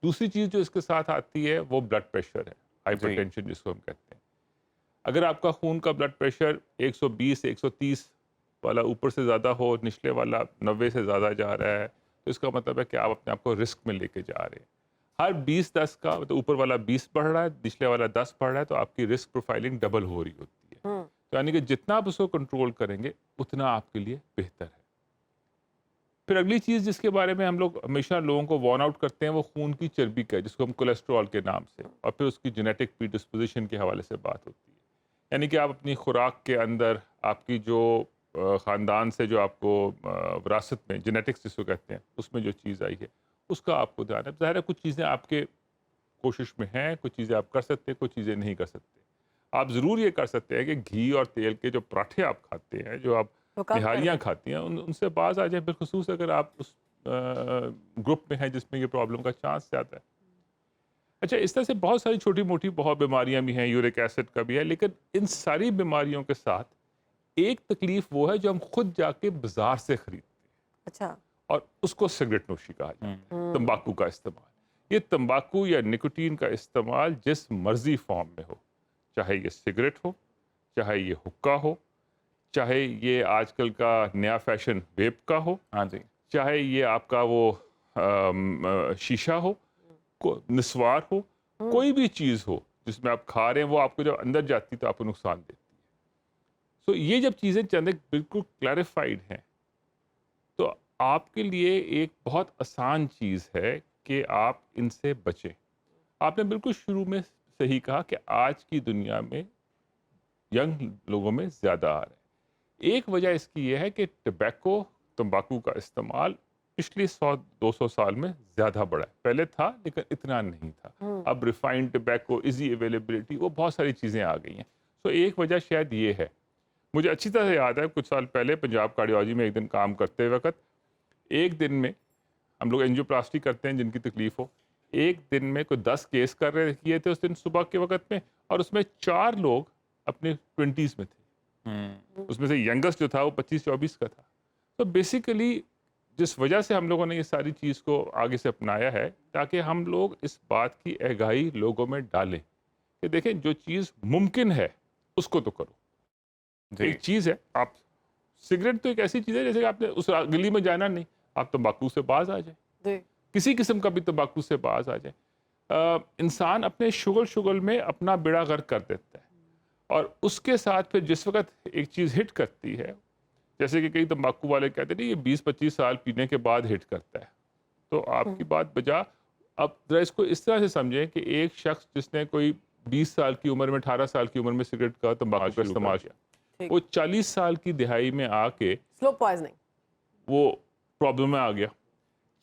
دوسری چیز جو اس کے ساتھ آتی ہے وہ بلڈ پریشر ہے, ہائپر ٹینشن جس کو ہم کہتے ہیں. اگر آپ کا خون کا بلڈ پریشر 120 130 والا اوپر سے زیادہ ہو, نچلے والا 90 سے زیادہ جا رہا ہے, تو اس کا مطلب ہے کہ آپ اپنے آپ کو رسک میں لے کے جا رہے ہیں. ہر 20-10 کا مطلب اوپر والا 20 بڑھ رہا ہے, نچلے والا 10 بڑھ رہا ہے, تو آپ کی رسک پروفائلنگ ڈبل ہو رہی ہوتی ہے. تو یعنی کہ جتنا آپ اس کو کنٹرول کریں گے اتنا آپ کے لیے بہتر ہے. پھر اگلی چیز جس کے بارے میں ہم لوگ ہمیشہ لوگوں کو وارن آؤٹ کرتے ہیں وہ خون کی چربی کا ہے, جس کو ہم کولیسٹرول کے نام سے, اور پھر اس کی جینیٹک پری ڈسپوزیشن کے حوالے سے بات ہوتی ہے. یعنی کہ آپ اپنی خوراک کے اندر آپ کی جو خاندان سے جو آپ کو وراثت میں جینیٹکس جس کو کہتے ہیں اس میں جو چیز آئی ہے اس کا آپ کو دھیان ہے. ظاہر ہے کچھ چیزیں آپ کے کوشش میں ہیں, کچھ چیزیں آپ کر سکتے ہیں, کچھ چیزیں نہیں کر سکتے. آپ ضرور یہ کر سکتے ہیں کہ گھی اور تیل کے جو پراٹھے آپ کھاتے ہیں, جو آپ نہاریاں کھاتی ہیں, ان سے باز آ جائیں, بالخصوص اگر آپ اس گروپ میں ہیں جس میں یہ پرابلم کا چانس زیادہ ہے. اچھا, اس طرح سے بہت ساری چھوٹی موٹی بہت بیماریاں بھی ہیں, یورک ایسڈ کا بھی ہے, لیکن ان ساری بیماریوں کے ساتھ ایک تکلیف وہ ہے جو ہم خود جا کے بازار سے خریدتے ہیں. اچھا. اور اس کو سگریٹ نوشی کہا جاتا ہے, تمباکو کا استعمال. یہ تمباکو یا نکوٹین کا استعمال جس مرضی فارم میں ہو, چاہے یہ سگریٹ ہو, چاہے یہ حکا ہو, چاہے یہ آج کل کا نیا فیشن ویپ کا ہو, ہاں جی, چاہے یہ آپ کا وہ شیشہ ہو, نسوار ہو, کوئی بھی چیز ہو جس میں آپ کھا رہے ہیں وہ آپ کو جب اندر جاتی تو آپ کو نقصان دیتی ہے. سو یہ جب چیزیں چند بالکل کلیریفائڈ ہیں تو آپ کے لیے ایک بہت آسان چیز ہے کہ آپ ان سے بچیں. آپ نے بالکل شروع میں صحیح کہا کہ آج کی دنیا میں ینگ لوگوں میں زیادہ آ رہا ہے. ایک وجہ اس کی یہ ہے کہ تمباکو کا استعمال پچھلی 100-200 سال میں زیادہ بڑھا ہے. پہلے تھا لیکن اتنا نہیں تھا. اب ریفائنڈ ٹبیکو, ایزی اویلیبلٹی, وہ بہت ساری چیزیں آ گئی ہیں. سو ایک وجہ شاید یہ ہے. مجھے اچھی طرح سے یاد ہے کچھ سال پہلے پنجاب کارڈیالوجی میں ایک دن کام کرتے وقت, ایک دن میں ہم لوگ انجیوپلاسٹی کرتے ہیں جن کی تکلیف ہو, ایک دن میں کوئی 10 کیس کیے تھے اس دن صبح کے وقت میں, اور اس میں 4 لوگ اپنے 20s میں تھے. اس میں سے ینگسٹ جو تھا وہ 25-24 کا تھا. تو بیسیکلی جس وجہ سے ہم لوگوں نے یہ ساری چیز کو آگے سے اپنایا ہے تاکہ ہم لوگ اس بات کی آگاہی لوگوں میں ڈالیں کہ دیکھیں جو چیز ممکن ہے اس کو تو کرو. ایک چیز ہے, آپ سگریٹ تو ایک ایسی چیز ہے جیسے کہ آپ نے اس گلی میں جانا نہیں, آپ تمباکو سے باز آ جائیں, کسی قسم کا بھی تمباکو سے باز آ جائیں. انسان اپنے شغل میں اپنا بیڑا غرق کر دیتا ہے, اور اس کے ساتھ پھر جس وقت ایک چیز ہٹ کرتی ہے, جیسے کہ کئی تمباکو والے کہتے ہیں یہ 20-25 سال پینے کے بعد ہٹ کرتا ہے, تو آپ کی بات بجا. اب ذرا اس کو اس طرح سے سمجھیں کہ ایک شخص جس نے کوئی 20 سال کی عمر میں 18 سال کی عمر میں سگریٹ کا تمباکو کا استعمال کیا, وہ 40 سال کی دہائی میں آ کے سلو پوائزننگ وہ پرابلم میں آ گیا.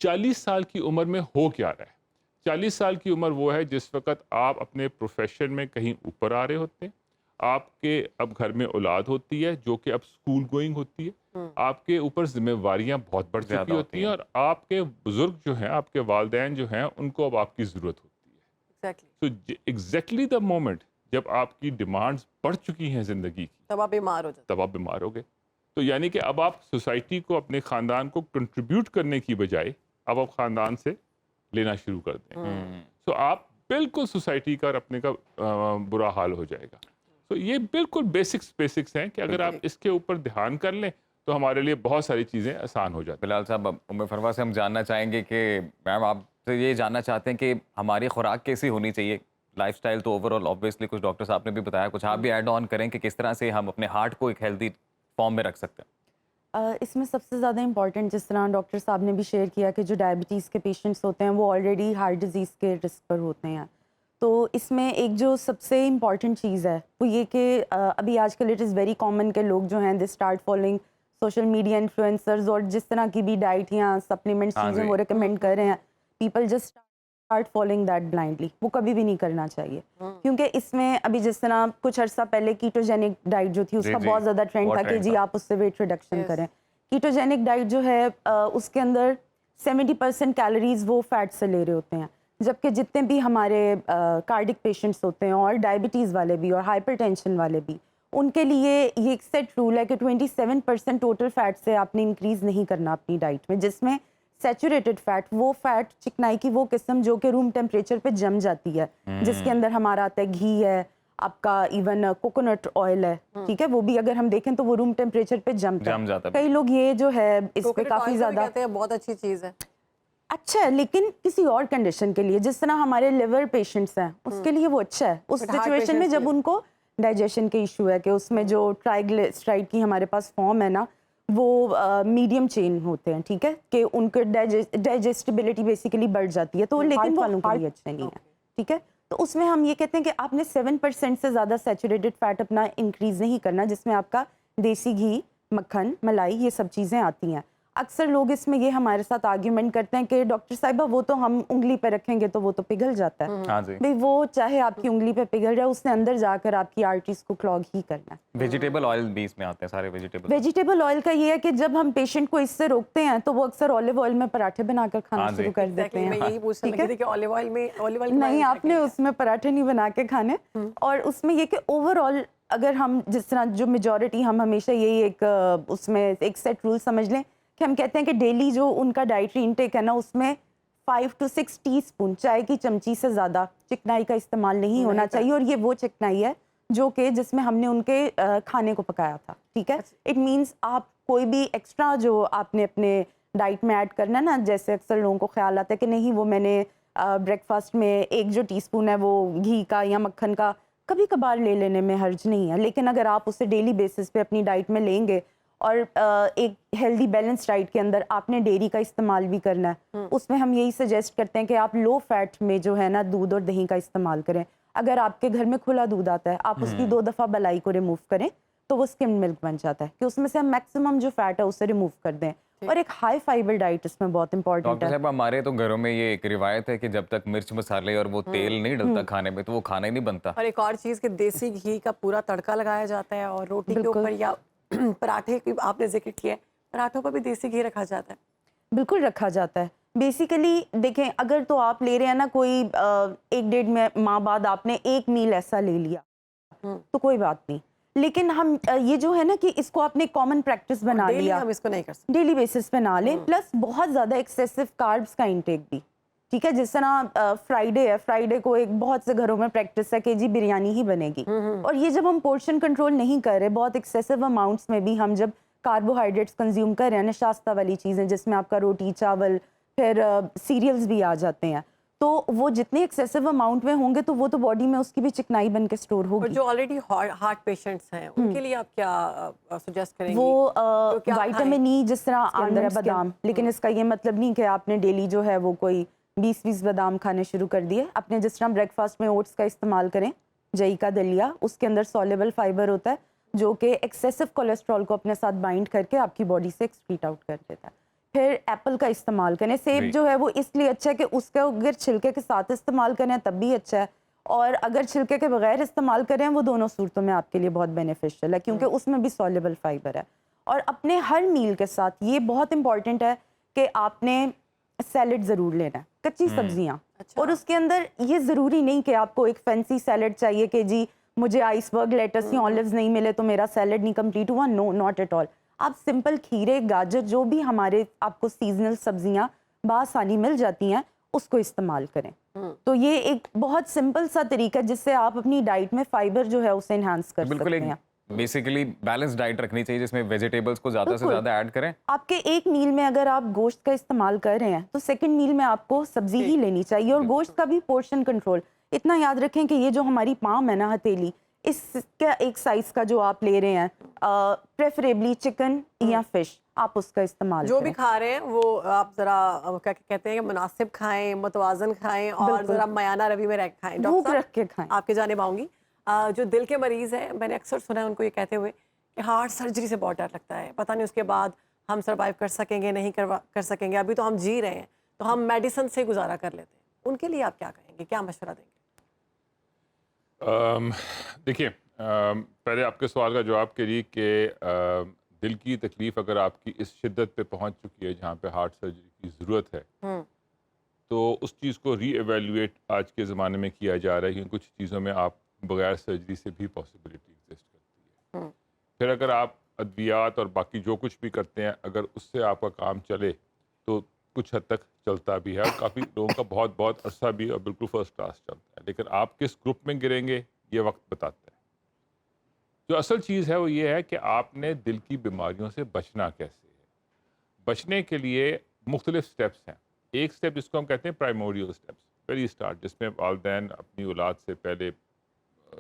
40 سال کی عمر میں ہو کیا رہا ہے؟ 40 سال کی عمر وہ ہے جس وقت آپ اپنے پروفیشن میں کہیں اوپر آ رہے ہوتے ہیں, آپ کے اب گھر میں اولاد ہوتی ہے جو کہ اب اسکول گوئنگ ہوتی ہے, آپ کے اوپر ذمہ واریاں بہت بڑھ زیادہ چکی ہوتی ہیں، اور آپ کے بزرگ جو ہیں، آپ کے والدین جو ہیں، ان کو اب آپ کی ضرورت ہوتی ہے. ایگزیکٹلی. تو ایگزیکٹلی دا مومنٹ جب آپ کی ڈیمانڈز بڑھ چکی ہیں زندگی کی، تب آپ بیمار ہو جاتے تب آپ بیمار ہو گئے. تو یعنی کہ اب آپ سوسائٹی کو، اپنے خاندان کو کنٹریبیوٹ کرنے کی بجائے اب آپ خاندان سے لینا شروع کر دیں. تو آپ بالکل سوسائٹی کا اور اپنے کا برا حال ہو جائے گا. تو یہ بالکل بیسکس ہیں کہ اگر آپ اس کے اوپر دھیان کر لیں تو ہمارے لیے بہت ساری چیزیں آسان ہو جاتی ہیں. بلال صاحب، ام فروا سے ہم جاننا چاہیں گے کہ میم آپ سے یہ جاننا چاہتے ہیں کہ ہماری خوراک کیسی ہونی چاہیے. لائف سٹائل تو اوور آل آبویسلی کچھ ڈاکٹر صاحب نے بھی بتایا، کچھ آپ بھی ایڈ آن کریں کہ کس طرح سے ہم اپنے ہارٹ کو ایک ہیلدی فارم میں رکھ سکتے ہیں. اس میں سب سے زیادہ امپورٹنٹ، جس طرح ڈاکٹر صاحب نے بھی شیئر کیا کہ جو ڈائبٹیز کے پیشنٹس ہوتے ہیں وہ آلریڈی ہارٹ ڈیزیز کے رسک پر ہوتے ہیں. تو اس میں ایک جو سب سے امپورٹنٹ چیز ہے وہ یہ کہ ابھی آج کل اٹ از ویری کامن کہ لوگ جو ہیں they start following social media influencers, اور جس طرح کی بھی ڈائٹ یا سپلیمنٹس چیزیں وہ ریکمینڈ کر رہے ہیں، people just start following that blindly. وہ کبھی بھی نہیں کرنا چاہیے، کیونکہ اس میں ابھی جس طرح کچھ عرصہ پہلے کیٹوجینک ڈائٹ جو تھی اس کا بہت زیادہ ٹرینڈ تھا کہ جی آپ اس سے ویٹ ریڈکشن کریں. کیٹوجینک ڈائٹ جو ہے اس کے اندر 70% کیلوریز وہ فیٹ سے لے رہے ہوتے ہیں، جبکہ جتنے بھی ہمارے کارڈک پیشنٹس ہوتے ہیں اور ڈائبٹیز والے بھی اور ہائپر ٹینشن والے بھی، ان کے لیے یہ ایک سیٹ رول ہے کہ 27% ٹوٹل فیٹ سے آپ نے انکریز نہیں کرنا اپنی ڈائٹ میں، جس میں سیچوریٹڈ فیٹ، وہ فیٹ چکنائی کی وہ قسم جو کہ روم ٹیمپریچر پہ جم جاتی ہے، جس کے اندر ہمارا آتا ہے گھی ہے، آپ کا ایون کوکونٹ آئل ہے، ٹھیک ہے، وہ بھی اگر ہم دیکھیں تو وہ روم ٹیمپریچر پہ جم جاتا ہے. کئی لوگ یہ جو ہے اس پہ کافی زیادہ کہتے ہیں بہت اچھی چیز ہے. اچھا ہے، لیکن کسی اور کنڈیشن کے لیے، جس طرح ہمارے لیور پیشنٹس ہیں اس کے لیے وہ اچھا ہے. اس سچویشن میں جب ان کو ڈائجیشن کے ایشو ہے کہ اس میں جو ٹرائیگلیسرائڈ کی ہمارے پاس فارم ہے نا، وہ میڈیم چین ہوتے ہیں، ٹھیک ہے، کہ ان کے ڈائجسٹیبلٹی بیسیکلی بڑھ جاتی ہے، تو لیکن والوں کے لیے اچھا نہیں ہے، ٹھیک ہے. تو اس میں ہم یہ کہتے ہیں کہ آپ نے 7% سے زیادہ سیچوریٹڈ فیٹ اپنا انکریز نہیں کرنا، جس میں آپ کا دیسی گھی، مکھن، ملائی، یہ سب چیزیں آتی ہیں. اکثر لوگ اس میں یہ ہمارے ساتھ آرگیومنٹ کرتے ہیں کہ ڈاکٹر صاحبہ وہ تو ہم انگلی پہ رکھیں گے تو وہ تو پگھل جاتا ہے. ہاں جی. بھئی وہ چاہے آپ کی انگلی پہ پگھل جائے، اس نے اندر جا کر آپ کی آرٹریز کو کلاگ ہی کرنا ہے. ویجیٹیبل آئل بھی اس میں آتے ہیں، سارے ویجیٹیبل آئل کا یہ ہے کہ جب ہم پیشنٹ کو اس سے روکتے ہیں تو وہ اکثر اولیو آئل میں پراٹھے بنا کر کھانا شروع کر دیتے ہیں. میں یہی پوچھنے لگی تھی کہ اولیو آئل میں نہیں، آپ نے اس میں پراٹھے نہیں بنا کے کھانے. اور اس میں یہ کہ اوور آل اگر ہم جس طرح جو میجورٹی، ہم ہمیشہ یہی ایک اس میں ایک سیٹ رول سمجھ لیں کہ ہم کہتے ہیں کہ ڈیلی جو ان کا ڈائٹری انٹیک ہے نا، اس میں 5 to 6 ٹی اسپون چائے کی چمچی سے زیادہ چکنائی کا استعمال نہیں ہونا چاہیے. اور یہ وہ چکنائی ہے جو کہ جس میں ہم نے ان کے کھانے کو پکایا تھا، ٹھیک ہے. اٹ مینس آپ کوئی بھی ایکسٹرا جو آپ نے اپنے ڈائٹ میں ایڈ کرنا ہے نا، جیسے اکثر لوگوں کو خیال آتا ہے کہ نہیں وہ میں نے بریک فاسٹ میں ایک جو ٹی اسپون ہے وہ گھی کا یا مکھن کا کبھی کبھار لے لینے میں حرج نہیں ہے، لیکن اگر آپ اسے ڈیلی بیسس پہ اپنی ڈائٹ میں لیں گے اور ایک ہیلدی بیلنس ڈائٹ کے اندر آپ نے ڈیری کا استعمال بھی کرنا ہے، اس میں ہم یہی سجیسٹ کرتے ہیں کہ آپ لو فیٹ میں جو ہے نا دودھ اور دہی کا استعمال کریں. اگر آپ کے گھر میں کھلا دودھ آتا ہے، آپ اس کی 2 دفعہ بلائی کو ریموو کریں تو وہ اسکم ملک بن جاتا ہے، کہ اس میں سے ہم میکسیمم جو فیٹ ہے اسے ریموو کر دیں. اور ایک ہائی فائبر ڈائٹ اس میں بہت امپورٹنٹ ڈاکٹر ہے. صاحب ہمارے تو گھروں میں یہ ایک روایت ہے کہ جب تک مرچ مسالے اور وہ تیل نہیں ڈلتا کھانے میں تو وہ کھانا ہی نہیں بنتا. اور ایک اور چیز کہ دیسی گھی کا پورا تڑکا لگایا جاتا ہے، اور روٹی کے اوپر یا پراٹھے کی آپ نے ذکر کیا ہے، پراٹھوں پر بھی دیسی گھی رکھا جاتا ہے. بالکل رکھا جاتا ہے. بیسیکلی دیکھیں، اگر تو آپ لے رہے ہیں نا کوئی 1-1.5 ماہ بعد آپ نے ایک میل ایسا لے لیا تو کوئی بات نہیں، لیکن ہم یہ جو ہے نا کہ اس کو آپ نے کامن پریکٹس بنا لیا، ہم اس کو نہیں کر سکتے، ڈیلی بیسس پہ نہ لیں. پلس بہت زیادہ ایکسیسو کاربس کا انٹیک بھی، ٹھیک ہے. جس طرح فرائیڈے ہے، فرائیڈے کو ایک بہت سے گھروں میں پریکٹس ہے کہ جی بریانی ہی بنے گی، اور یہ جب ہم پورشن کنٹرول نہیں کر رہے، بہت ایکسیسو اماؤنٹس میں بھی ہم جب کاربوہائیڈریٹس کنزیوم کر رہے ہیں، نشاستہ والی چیزیں جس میں آپ کا روٹی، چاول، پھر سیریلز بھی آ جاتے ہیں، تو وہ جتنے ایکسیسو اماؤنٹ میں ہوں گے تو وہ تو باڈی میں اس کی بھی چکنائی بن کے اسٹور ہوگی. اور جو آلریڈی ہارٹ پیشنٹس ہیں ان کے لیے آپ کیا سجیسٹ کریں گے؟ وہ وائٹامن ای جس طرح آندر ہے بادام، لیکن اس کا یہ مطلب نہیں کہ آپ نے ڈیلی جو ہے وہ کوئی 20 بادام کھانے شروع کر دیے. اپنے جس طرح بریک فاسٹ میں اوٹس کا استعمال کریں، جئی کا دلیا، اس کے اندر سالبل فائبر ہوتا ہے جو کہ ایکسیسو کولیسٹرول کو اپنے ساتھ بائنڈ کر کے آپ کی باڈی سے ایکسکریٹ آؤٹ کر دیتا ہے. پھر ایپل کا استعمال کریں. سیب جو ہے وہ اس لیے اچھا ہے کہ اس کا اگر چھلکے کے ساتھ استعمال کریں تب بھی اچھا ہے، اور اگر چھلکے کے بغیر استعمال کریں وہ دونوں صورتوں میں آپ کے لیے بہت بینیفیشیل ہے، کیونکہ اس میں بھی سالبل فائبر ہے. اور اپنے ہر میل کے ساتھ یہ بہت امپورٹنٹ ہے کہ آپ نے سیلڈ ضرور لینا ہے, کچی سبزیاں. اور اس کے اندر یہ ضروری نہیں کہ آپ کو ایک فینسی سیلڈ چاہیے کہ جی مجھے آئس برگ, لیٹس یا آلوز نہیں ملے تو میرا سیلڈ نہیں کمپلیٹ ہوا. نو, ناٹ ایٹ آل. آپ سمپل کھیرے, گاجر, جو بھی ہمارے آپ کو سیزنل سبزیاں بآسانی مل جاتی ہیں اس کو استعمال کریں. تو یہ ایک بہت سمپل سا طریقہ ہے جس سے آپ اپنی ڈائٹ میں فائبر جو ہے اسے انہانس کر بالکل سکتے ہیں. بیسیکلی بیلنس ڈائٹ رکھنی چاہیے جس میں ویجیٹیبلس کو زیادہ سے زیادہ ایڈ کریں. آپ کے ایک میل میں اگر آپ گوشت کا استعمال کر رہے ہیں تو سیکنڈ میل میں آپ کو سبزی ہی لینی چاہیے. اور گوشت کا بھی پورشن کنٹرول. اتنا یاد رکھیں کہ یہ جو ہماری پام ہے نا, ہتھیلی, اس کا ایک سائز کا جو آپ لے رہے ہیں, پریفریبلی چکن یا فش, آپ اس کا استعمال جو کریں. بھی کھا رہے ہیں وہ آپ ذرا کیا کہتے ہیں کہ مناسب کھائیں, متوازن کھائیں اور ذرا میانہ روی میں رہ کھائیں. بھوک رکھ کے کھائیں. آپ کی جانب آؤں گی. جو دل کے مریض ہیں, میں نے اکثر سنا ہے ان کو یہ کہتے ہوئے کہ ہارٹ سرجری سے بہت ڈر لگتا ہے, پتہ نہیں اس کے بعد ہم سروائیو کر سکیں گے نہیں کر سکیں گے, ابھی تو ہم جی رہے ہیں تو ہم میڈیسن سے گزارا کر لیتے ہیں. ان کے لیے آپ کیا کہیں گے, کیا مشورہ دیں گے؟ دیکھیے, پہلے آپ کے سوال کا جواب کے لیے کہ دل کی تکلیف اگر آپ کی اس شدت پہ پہنچ چکی ہے جہاں پہ ہارٹ سرجری کی ضرورت ہے تو اس چیز کو ری ایویلویٹ آج کے زمانے میں کیا جا رہا ہے, کیونکہ کچھ چیزوں میں آپ بغیر سرجری سے بھی پاسبلٹی ایگزسٹ کرتی ہے. پھر اگر آپ ادویات اور باقی جو کچھ بھی کرتے ہیں اگر اس سے آپ کا کام چلے تو کچھ حد تک چلتا بھی ہے, اور کافی لوگوں کا بہت بہت عرصہ بھی اور بالکل فرسٹ کلاس چلتا ہے. لیکن آپ کس گروپ میں گریں گے یہ وقت بتاتا ہے. جو اصل چیز ہے وہ یہ ہے کہ آپ نے دل کی بیماریوں سے بچنا کیسے ہے. بچنے کے لیے مختلف سٹیپس ہیں. ایک سٹیپ جس کو ہم کہتے ہیں پرائموریل سٹیپس, پہلی اسٹارٹ, جس میں والدین اپنی اولاد سے پہلے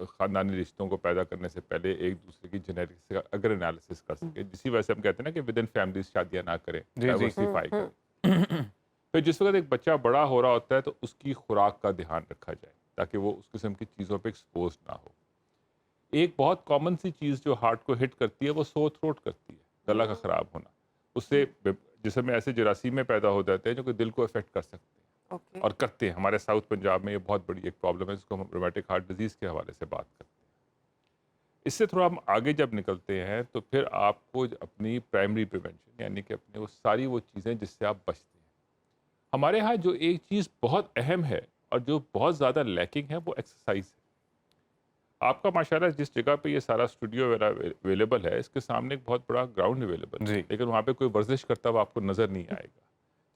خاندانی رشتوں کو پیدا کرنے سے پہلے ایک دوسرے کی جینیٹکس کا اگر انالیسس کر سکے, جسی وجہ سے ہم کہتے ہیں نا کہ ود ان فیملیز شادیاں نہ کریں, ڈائیورسیفائی کریں. پھر جس وقت ایک بچہ بڑا ہو رہا ہوتا ہے تو اس کی خوراک کا دھیان رکھا جائے تاکہ وہ اس قسم کی چیزوں پہ ایکسپوز نہ ہو. ایک بہت کامن سی چیز جو ہارٹ کو ہٹ کرتی ہے وہ سور تھروٹ کرتی ہے, گلا کا خراب ہونا. اس سے جسم میں ایسے جراثیم پیدا ہو جاتے ہیں جو کہ دل کو افیکٹ کر سکتے ہیں اور کرتے ہیں. ہمارے ساؤتھ پنجاب میں یہ بہت بڑی ایک پرابلم ہے جس کو ہم رومیٹک ہارٹ ڈیزیز کے حوالے سے بات کرتے ہیں. اس سے تھوڑا ہم آگے جب نکلتے ہیں تو پھر آپ کو اپنی پرائمری پریونشن یعنی کہ اپنے وہ ساری وہ چیزیں جس سے آپ بچتے ہیں. ہمارے ہاں جو ایک چیز بہت اہم ہے اور جو بہت زیادہ لیکنگ ہے وہ ایکسرسائز ہے. آپ کا ماشاءاللہ جس جگہ پہ یہ سارا اسٹوڈیو اویلیبل ہے اس کے سامنے ایک بہت بڑا گراؤنڈ اویلیبل ہے, لیکن وہاں پہ کوئی ورزش کرتا ہوا آپ کو نظر نہیں آئے گا.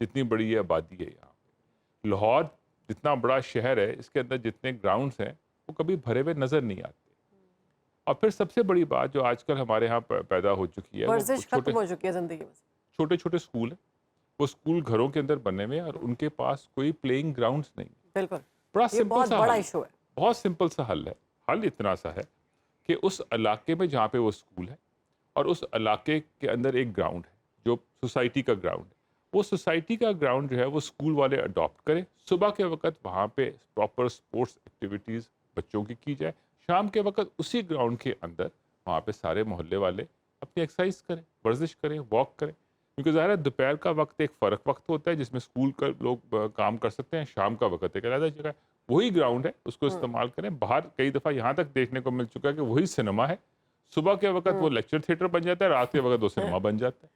جتنی بڑی یہ آبادی ہے یہاں پہ, لاہور جتنا بڑا شہر ہے اس کے اندر جتنے گراؤنڈس ہیں وہ کبھی بھرے ہوئے نظر نہیں آتے. اور پھر سب سے بڑی بات جو آج کل ہمارے ہاں پیدا ہو چکی ہے, ورزش ختم ہو چکی ہے زندگی میں. چھوٹے چھوٹے اسکول ہیں, وہ اسکول گھروں کے اندر بنے ہوئے اور ان کے پاس کوئی پلینگ گراؤنڈس نہیں. بالکل, بڑا یہ سمپل بہت سا بڑا حل, ایشو ہے. بہت سمپل سا حل ہے. حل اتنا سا ہے کہ اس علاقے میں جہاں پہ وہ اسکول ہے اور اس علاقے کے اندر ایک گراؤنڈ ہے جو سوسائٹی کا گراؤنڈ ہے, وہ سوسائٹی کا گراؤنڈ جو ہے وہ اسکول والے اڈاپٹ کریں. صبح کے وقت وہاں پہ پراپر اسپورٹس ایکٹیویٹیز بچوں کی جائے, شام کے وقت اسی گراؤنڈ کے اندر وہاں پہ سارے محلے والے اپنی ایکسرسائز کریں, ورزش کریں, واک کریں. کیونکہ ظاہر ہے دوپہر کا وقت ایک فرق وقت ہوتا ہے جس میں اسکول کا لوگ کام کر سکتے ہیں, شام کا وقت ایک علیحدہ جگہ ہے, وہی گراؤنڈ ہے, اس کو استعمال کریں. باہر کئی دفعہ یہاں تک دیکھنے کو مل چکا ہے کہ وہی سنیما ہے, صبح کے وقت وہ لیکچر تھیٹر بن جاتا ہے, رات کے وقت وہ سنیما بن جاتا ہے.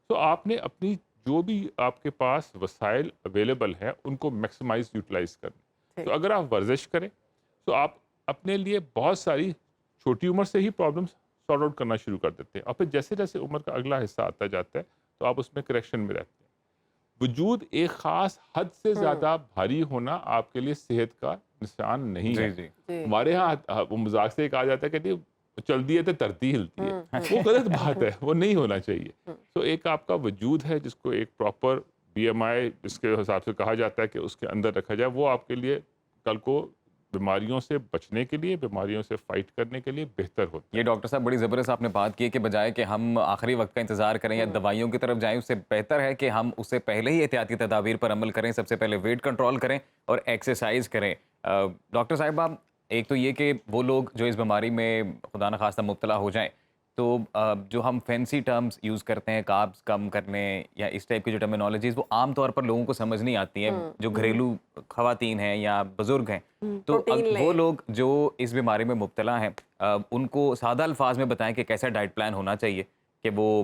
تو آپ نے اپنی جو بھی آپ کے پاس وسائل اویلیبل ہیں ان کو میکسیمائز یوٹیلائز کریں. تو اگر آپ ورزش کریں تو آپ اپنے لیے بہت ساری چھوٹی عمر سے ہی پرابلمس سارٹ آؤٹ کرنا شروع کر دیتے ہیں, اور پھر جیسے جیسے عمر کا اگلا حصہ آتا جاتا ہے تو آپ اس میں کریکشن میں رہتے ہیں. وجود ایک خاص حد سے زیادہ بھاری ہونا آپ کے لیے صحت کا نشان نہیں ہے. ہمارے ہاں وہ مذاق سے کہا جاتا ہے کہ چل دی ہے تو ترتی ہلتی ہے, وہ غلط بات ہے, وہ نہیں ہونا چاہیے. تو ایک آپ کا وجود ہے جس کو ایک پراپر BMI جس کے حساب سے کہا جاتا ہے کہ اس کے اندر رکھا جائے, وہ آپ کے لیے کل کو بیماریوں سے بچنے کے لیے, بیماریوں سے فائٹ کرنے کے لیے بہتر ہوتا ہے. یہ ڈاکٹر صاحب بڑی زبردست آپ نے بات کی ہے کہ بجائے کہ ہم آخری وقت کا انتظار کریں یا دوائیوں کی طرف جائیں, اس سے بہتر ہے کہ ہم اس سے پہلے ہی احتیاطی تدابیر پر عمل کریں. سب سے پہلے ویٹ کنٹرول کریں اور ایکسرسائز کریں. ڈاکٹر صاحبہ, ایک تو یہ کہ وہ لوگ جو اس بیماری میں خدا نخواستہ مبتلا ہو جائیں تو جو ہم فینسی ٹرمز یوز کرتے ہیں کاربز کم کرنے یا اس ٹائپ کی جو ٹرمینالوجیز, وہ عام طور پر لوگوں کو سمجھ نہیں آتی ہیں, جو گھریلو خواتین ہیں یا بزرگ ہیں. تو وہ لوگ جو اس بیماری میں مبتلا ہیں ان کو سادہ الفاظ میں بتائیں کہ کیسا ڈائٹ پلان ہونا چاہیے کہ وہ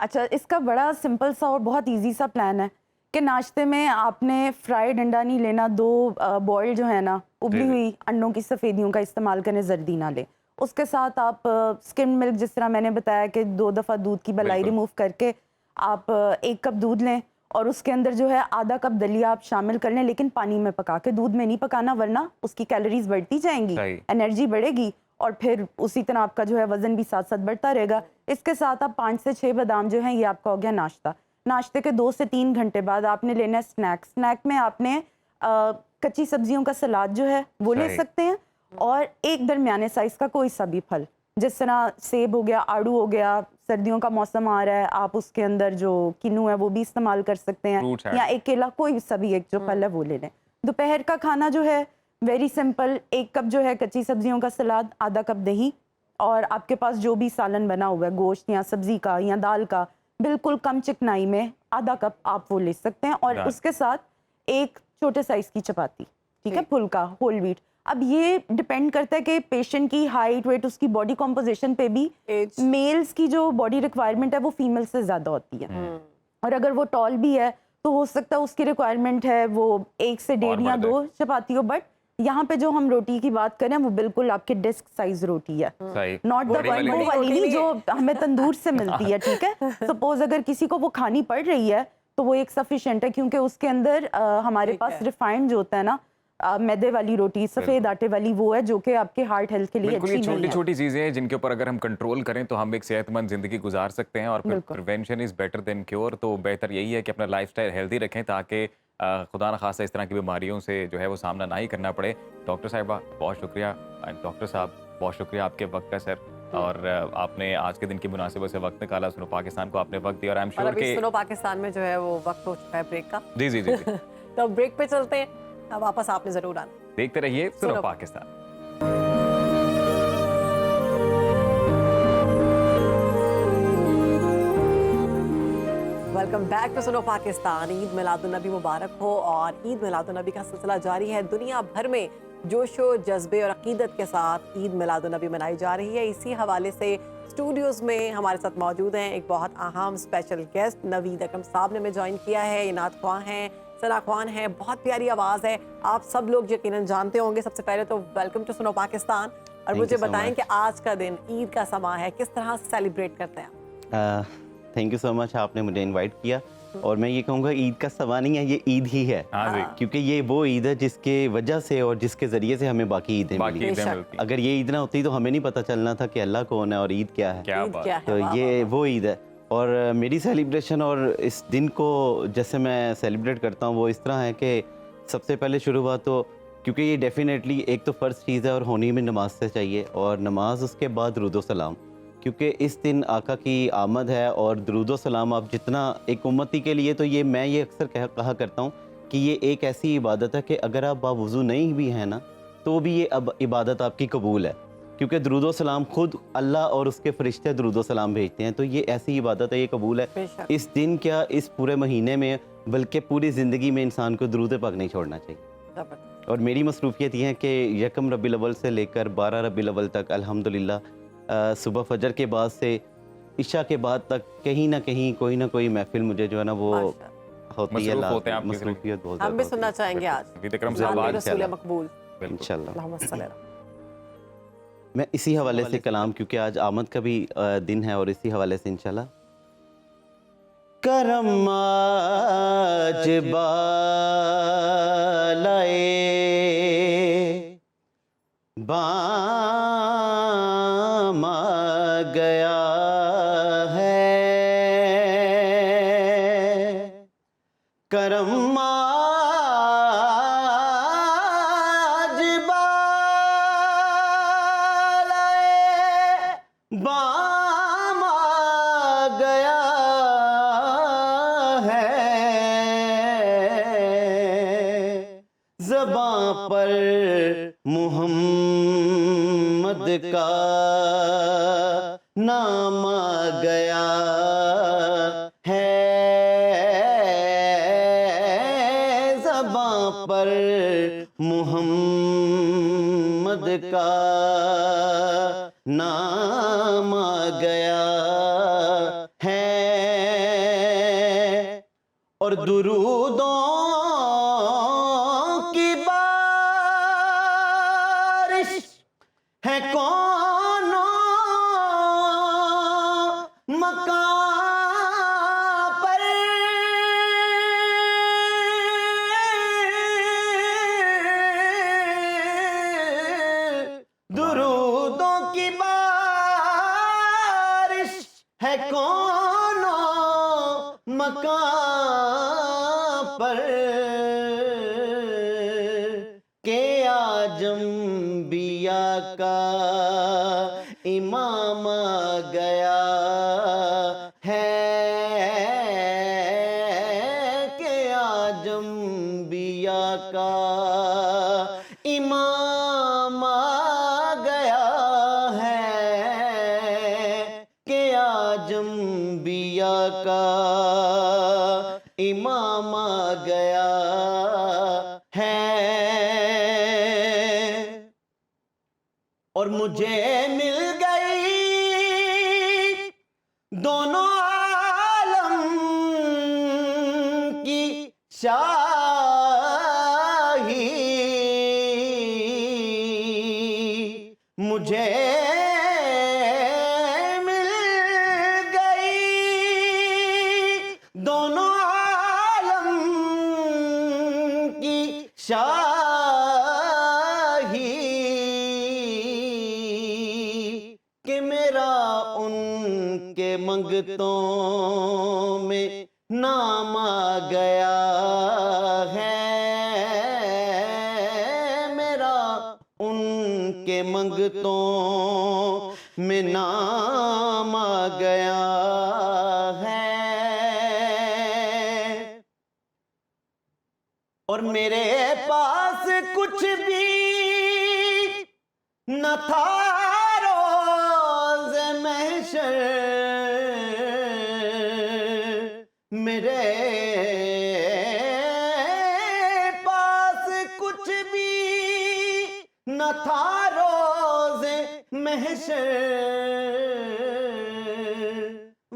اچھا اس کا بڑا سمپل سا اور بہت ایزی سا پلان ہے کہ ناشتے میں آپ نے فرائیڈ انڈا نہیں لینا, 2 بوائل جو ہے نا ابلی ہوئی انڈوں کی سفیدیوں کا استعمال کریں, زردی نہ لیں. اس کے ساتھ آپ اسکم ملک, جس طرح میں نے بتایا کہ 2 دفعہ دودھ کی بلائی ریموو کر کے آپ 1 کپ دودھ لیں اور اس کے اندر جو ہے آدھا کپ دلیا آپ شامل کر لیں, لیکن پانی میں پکا کے, دودھ میں نہیں پکانا ورنہ اس کی کیلوریز بڑھتی جائیں گی, انرجی بڑھے گی اور پھر اسی طرح آپ کا جو ہے وزن بھی ساتھ ساتھ بڑھتا رہے گا. اس کے ساتھ آپ 5 سے 6 بادام جو ہیں یہ آپ کا ہو گیا ناشتہ. ناشتے کے 2 سے 3 گھنٹے بعد آپ نے لینا ہے سنیک. سنیک میں آپ نے کچی سبزیوں کا سلاد جو ہے وہ لے سکتے ہیں اور ایک درمیانے سائز کا کوئی سا بھی پھل, جس طرح سیب ہو گیا, آڑو ہو گیا, سردیوں کا موسم آ رہا ہے, آپ اس کے اندر جو کنو ہے وہ بھی استعمال کر سکتے ہیں, یا ایک کیلا, کوئی سا بھی ایک جو پھل ہے وہ لے لیں. دوپہر کا کھانا جو ہے ویری سمپل, 1 کپ جو ہے کچی سبزیوں کا سلاد, آدھا کپ دہی, اور آپ کے پاس جو بھی سالن بنا ہوا ہے گوشت یا سبزی کا یا دال کا, بالکل کم چکنائی میں آدھا کپ آپ وہ لے سکتے ہیں, اور اس کے ساتھ 1 چھوٹے سائز کی چپاتی, ٹھیک ہے, پھلکا ہول ویٹ. اب یہ ڈپینڈ کرتا ہے کہ پیشنٹ کی ہائٹ, ویٹ, اس کی باڈی کمپوزیشن پہ بھی. میلز کی جو باڈی ریکوائرمنٹ ہے وہ فیمیل سے زیادہ ہوتی ہے, اور اگر وہ ٹال بھی ہے تو ہو سکتا ہے اس کی ریکوائرمنٹ ہے وہ 1 سے 1.5 یا 2 چپاتی ہو. بٹ یہاں پہ جو ہم روٹی کی بات کریں وہ بالکل آپ کے ڈسک سائز روٹی ہے, ناٹ دا وہ والی نہیں جو ہمیں تندور سے ملتی ہے, ٹھیک ہے. سپوز اگر کسی کو وہ کھانی پڑ رہی ہے تو وہ ایک سفیشینٹ ہے, کیونکہ اس کے اندر ہمارے پاس ریفائنڈ جو ہوتا ہے نا, میدے والی روٹی, سفید آٹے والی, وہ ہے جو کہ آپ کے ہارٹ ہیلتھ کے لیے اچھی نہیں ہے. چھوٹی چھوٹی چیزیں ہیں جن کے اوپر اگر ہم کنٹرول کریں تو ہم ایک صحت مند زندگی گزار سکتے ہیں, اور prevention is better than cure. تو بہتر یہی ہے کہ اپنا لائف اسٹائل ہیلدی رکھیں تاکہ خدا نخواستہ اس طرح کی بیماریوں سے جو ہے وہ سامنا نہ ہی کرنا پڑے. ڈاکٹر صاحبہ بہت شکریہ, ڈاکٹر صاحب بہت شکریہ آپ کے وقت کا سر, اور آپ نے آج کے دن کی مناسبت سے وقت نکالا, سنو پاکستان کو آپ نے وقت دیا, اور آئی ایم شیور کہ سنو پاکستان میں جو ہے وہ وقت ہو چکا ہے بریک کا. جی جی جی تو بریک پہ چلتے ہیں, اب واپس آپ نے ضرور آنا. دیکھتے رہیے Suno Pakistan. Welcome back to سنو پاکستان. عید میلاد النبی مبارک ہو, اور عید میلاد النبی کا سلسلہ جاری ہے. دنیا بھر میں جوش و جذبے اور عقیدت کے ساتھ عید میلاد النبی منائی جا رہی ہے. اسی حوالے سے اسٹوڈیوز میں ہمارے ساتھ موجود ہیں ایک بہت اہم اسپیشل گیسٹ, نوید اکرم صاحب نے ہمیں جوائن کیا ہے. یہ نعت خواں ہیں, ثنا خوان ہے, بہت پیاری آواز ہے, آپ سب لوگ یقیناً جانتے ہوں گے. سب سے پہلے تو ویلکم ٹو سنو پاکستان, اور مجھے بتائیں کہ آج کا دن عید کا سما ہے, کس طرح سیلیبریٹ کرتے ہیں آپ؟ تھینک یو سو مچ, آپ نے مجھے انوائٹ کیا. اور میں یہ کہوں گا عید کا سما نہیں ہے, یہ عید ہی ہے, کیونکہ یہ وہ عید ہے جس کے وجہ سے اور جس کے ذریعے سے ہمیں باقی عیدیں ملی. اگر یہ عید نہ ہوتی تو ہمیں نہیں پتہ چلنا تھا کہ اللہ کون ہے اور عید کیا ہے. تو یہ وہ عید ہے. اور میری سیلیبریشن اور اس دن کو جیسے میں سیلیبریٹ کرتا ہوں وہ اس طرح ہے کہ سب سے پہلے شروعات تو, کیونکہ یہ ڈیفینیٹلی ایک تو فرض چیز ہے اور ہونی بھی نماز سے چاہیے, اور نماز اس کے بعد درود و سلام, کیونکہ اس دن آقا کی آمد ہے. اور درود و سلام آپ جتنا ایک امتی کے لیے, تو یہ میں یہ اکثر کہا کرتا ہوں کہ یہ ایک ایسی عبادت ہے کہ اگر آپ باوضو نہیں بھی ہیں نا تو بھی یہ اب عبادت آپ کی قبول ہے, کیونکہ درود و سلام خود اللہ اور اس کے فرشتے درود و سلام بھیجتے ہیں. تو یہ ایسی عبادت ہے, یہ قبول ہے. اس دن کیا اس پورے مہینے میں بلکہ پوری زندگی میں انسان کو درود پاک نہیں چھوڑنا چاہیے. اور میری مصروفیت یہ ہے کہ 1 ربیع الاول سے لے کر 12 ربیع الاول تک الحمدللہ صبح فجر کے بعد سے عشاء کے بعد تک کہیں نہ کہیں کوئی نہ کوئی محفل مجھے جو ہے نا وہ ہوتی ہے. مصروفیت بہت زیادہ. ہم بھی سننا چاہیں گے آج نوید اکرم صاحب رسول مقبول انشاءاللہ. اللہم صلی اللہ. میں اسی حوالے سے کلام, کیونکہ آج آمد کا بھی دن ہے, اور اسی حوالے سے انشاءاللہ. کرم آج بالائے بام آ گیا ہے, کرم آج بالائے بام آ گیا ہے, زباں پر محمد کا نام آ گیا ہے, زباں پر محمد محمد کا نام آ گیا ہے اور درودوں کی بارش ہے کونوں مکان پر درودوں کی بارش ہے کونوں مکان پر کہ آج انبیاء کا امام آ گیا ہے کہ آج انبیاء کا امام آ گیا ہے کہ آج انبیاء کا امام آ گیا ہے اور مجھے مل گئی دونوں عالم کی شاہی مجھے مل گئی دونوں عالم کی شاہی کہ میرا ان کے منگتوں میں نام آ گیا ہے میرا ان کے منگتوں میں نام آ گیا ہے اور میرے پاس کچھ بھی نہ تھا روز محشر میرے پاس کچھ بھی نہ تھا روز محشر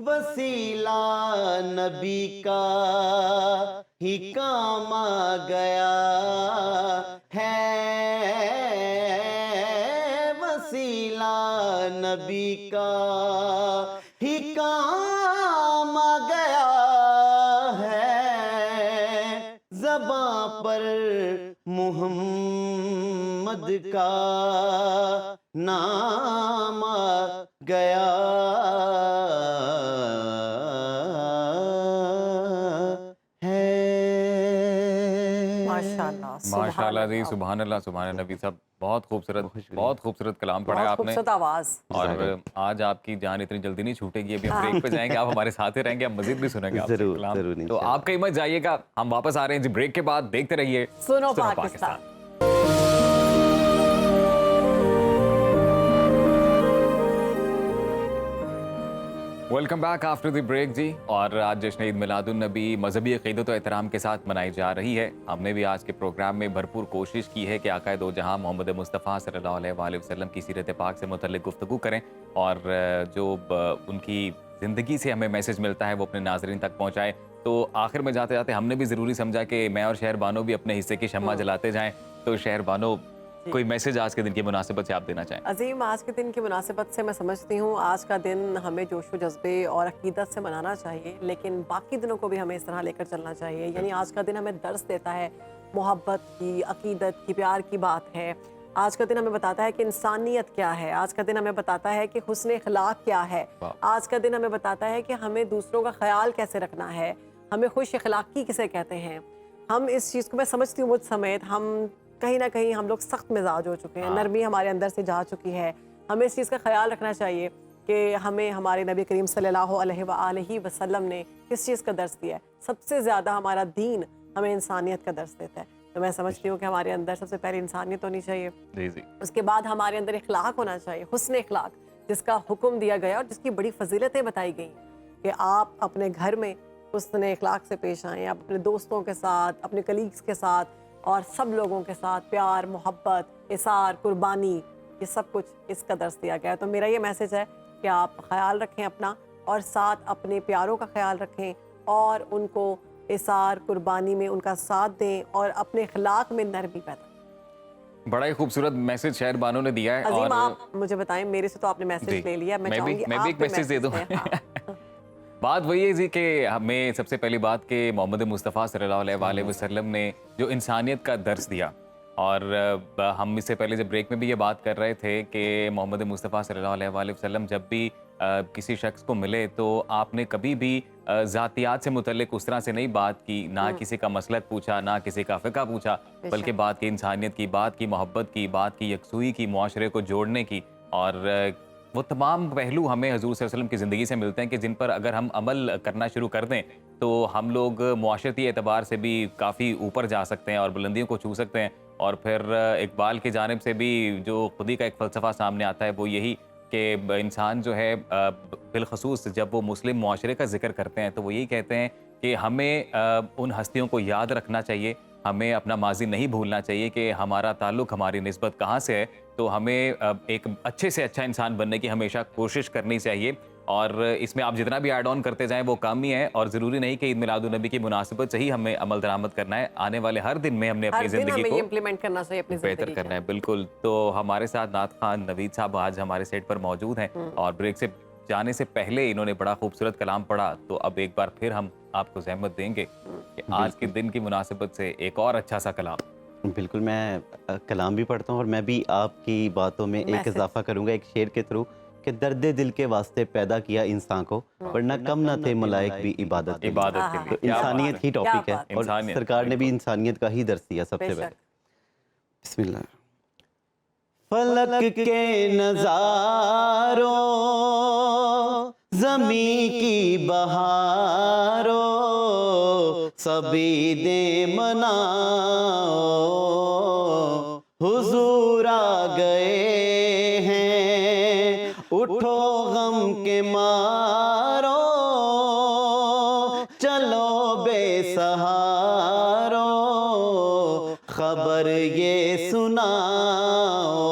وسیلہ نبی کا ہی کام آ گیا ہے وسیلہ نبی کا ہی کام آ گیا ہے زباں پر محمد کا نام آ گیا ماشاءاللہ جی سبحان اللہ نبی صاحب بہت خوبصورت کلام پڑھا ہے آپ نے خوبصورت آواز اور آج آپ کی جان اتنی جلدی نہیں چھوٹے گی ابھی ہم بریک پہ جائیں گے آپ ہمارے ساتھ ہی رہیں گے ہم مزید بھی سنیں گے آپ سے کلام تو آپ کہیں مت جائیے گا ہم واپس آ رہے ہیں جی بریک کے بعد دیکھتے رہیے Suno Pakistan welcome back after the break جی اور آج جشن عید میلاد النبی مذہبی عقیدت و احترام کے ساتھ منائی جا رہی ہے ہم نے بھی آج کے پروگرام میں بھرپور کوشش کی ہے کہ آقا دو جہاں محمد مصطفیٰ صلی اللہ علیہ وآلہ وسلم کی سیرت پاک سے متعلق گفتگو کریں اور جو ان کی زندگی سے ہمیں میسج ملتا ہے وہ اپنے ناظرین تک پہنچائے تو آخر میں جاتے جاتے ہم نے بھی ضروری سمجھا کہ میں اور شہر بانو بھی اپنے حصے کی شمع جلاتے جائیں تو شہر بانو کوئی میسج آج کے دن کی مناسبت سے آپ دینا چاہیں؟ عظیم آج کے دن کی مناسبت سے میں سمجھتی ہوں آج کا دن ہمیں جوش و جذبے اور عقیدت سے منانا چاہیے لیکن باقی دنوں کو بھی ہمیں اس طرح لے کر چلنا چاہیے یعنی آج کا دن ہمیں درس دیتا ہے محبت کی عقیدت کی پیار کی بات ہے آج کا دن ہمیں بتاتا ہے کہ انسانیت کیا ہے آج کا دن ہمیں بتاتا ہے کہ حسن اخلاق کیا ہے آج کا دن ہمیں بتاتا ہے کہ ہمیں دوسروں کا خیال کیسے رکھنا ہے ہمیں خوش اخلاقی کسے کہتے ہیں ہم اس چیز کو میں سمجھتی ہوں مجھ سمیت ہم کہیں نہ کہیں ہم لوگ سخت مزاج ہو چکے ہیں نرمی ہمارے اندر سے جا چکی ہے ہمیں اس چیز کا خیال رکھنا چاہیے کہ ہمیں ہمارے نبی کریم صلی اللہ علیہ وآلہ وسلم نے کس چیز کا درس دیا ہے سب سے زیادہ ہمارا دین ہمیں انسانیت کا درس دیتا ہے تو میں سمجھتی ہوں کہ ہمارے اندر سب سے پہلے انسانیت ہونی چاہیے اس کے بعد ہمارے اندر اخلاق ہونا چاہیے حسن اخلاق جس کا حکم دیا گیا اور جس کی بڑی فضیلتیں بتائی گئی کہ آپ اپنے گھر میں حسن اخلاق سے پیش آئیں آپ اپنے دوستوں کے ساتھ اپنے کلیگز کے ساتھ اور سب لوگوں کے ساتھ پیار، محبت، اثار، قربانی، یہ سب کچھ اس کا درس دیا گیا ہے۔ تو میرا یہ میسج ہے کہ آپ خیال رکھیں اپنا، اور ساتھ اپنے پیاروں کا خیال رکھیں اور ان کو اثار، قربانی میں ان کا ساتھ دیں اور اپنے اخلاق میں نرمی پیدا کریں۔ بڑا ہی خوبصورت میسج شاعر بانو نے دیا ہے۔ عظیم، اور آپ مجھے بتائیں، میرے سے تو آپ نے میسج لے لیا، میں چاہوں گی میں بھی ایک میسج دے دوں۔ بات وہی ہے جی کہ ہمیں سب سے پہلی بات کہ محمد مصطفیٰ صلی اللہ علیہ وآلہ وسلم نے جو انسانیت کا درس دیا، اور ہم اس سے پہلے جب بریک میں بھی یہ بات کر رہے تھے کہ محمد مصطفیٰ صلی اللہ علیہ وآلہ وسلم جب بھی کسی شخص کو ملے تو آپ نے کبھی بھی ذاتیات سے متعلق اس طرح سے نہیں بات کی، نہ کسی کا مسلک پوچھا، نہ کسی کا فقہ پوچھا، بلکہ بات کی انسانیت کی، بات کی محبت کی، بات کی یکسوئی کی، معاشرے کو جوڑنے کی۔ اور وہ تمام پہلو ہمیں حضور صلی اللہ علیہ وسلم کی زندگی سے ملتے ہیں کہ جن پر اگر ہم عمل کرنا شروع کر دیں تو ہم لوگ معاشرتی اعتبار سے بھی کافی اوپر جا سکتے ہیں اور بلندیوں کو چھو سکتے ہیں۔ اور پھر اقبال کی جانب سے بھی جو خودی کا ایک فلسفہ سامنے آتا ہے وہ یہی کہ انسان جو ہے بالخصوص جب وہ مسلم معاشرے کا ذکر کرتے ہیں تو وہ یہی کہتے ہیں کہ ہمیں ان ہستیوں کو یاد رکھنا چاہیے، ہمیں اپنا ماضی نہیں بھولنا چاہیے کہ ہمارا تعلق، ہماری نسبت کہاں سے ہے، تو ہمیں ایک اچھے سے اچھا انسان بننے کی ہمیشہ کوشش کرنی چاہیے۔ اور اس میں آپ جتنا بھی ایڈ آن کرتے جائیں وہ کام ہی ہے، اور ضروری نہیں کہ عید میلاد النبی کی مناسبت سے ہی ہمیں عمل درآمد کرنا ہے، آنے والے ہر دن میں ہم نے اپنی زندگی کو امپلیمنٹ کرنا چاہیے، اپنی بہتر کرنا ہے۔ بالکل، تو ہمارے ساتھ نعت خوان نوید صاحب آج ہمارے سیٹ پر موجود ہیں، اور بریک سے جانے سے پہلے انہوں نے بڑا خوبصورت کلام پڑھا، تو اب ایک بار پھر ہم آپ کو زحمت دیں گے کہ آج کے دن کی مناسبت سے ایک اور اچھا سا کلام۔ بالکل، میں کلام بھی پڑھتا ہوں اور میں بھی آپ کی باتوں میں ایک اضافہ کروں گا ایک شعر کے تھرو کہ درد دل کے واسطے پیدا کیا انسان کو، ورنہ کم نہ تھے ملائک بھی عبادت کے لیے۔ تو انسانیت ہی ٹاپک ہے، اور سرکار نے بھی انسانیت کا ہی درس دیا سب سے پہلے۔ بسم اللہ۔ فلک کے نظاروں، زمین کی بہاروں، سبھی دے مناؤ، حضور آ گئے ہیں، اٹھو غم کے مارو، چلو بے سہارو، خبر یہ سناؤ،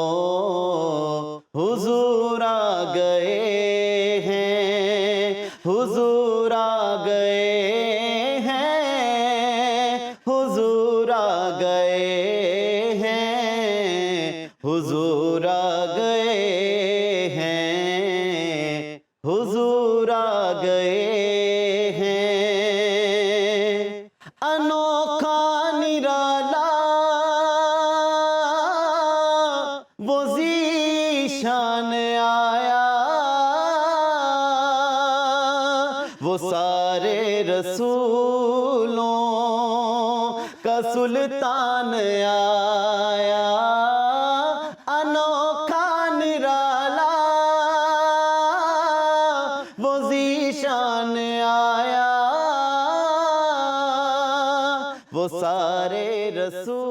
حضور آ گئے ہیں، حضور آ گئے ہیں، حضور آ گئے ہیں، حضور آ گئے ہیں، حضور آ گئے ہیں، انوکھا نرالا وہ ذیشان آیا، وہ سارے رسولوں کا سلطان آیا، انوکھا نرالا وہ ذیشان آیا، وہ سارے رسول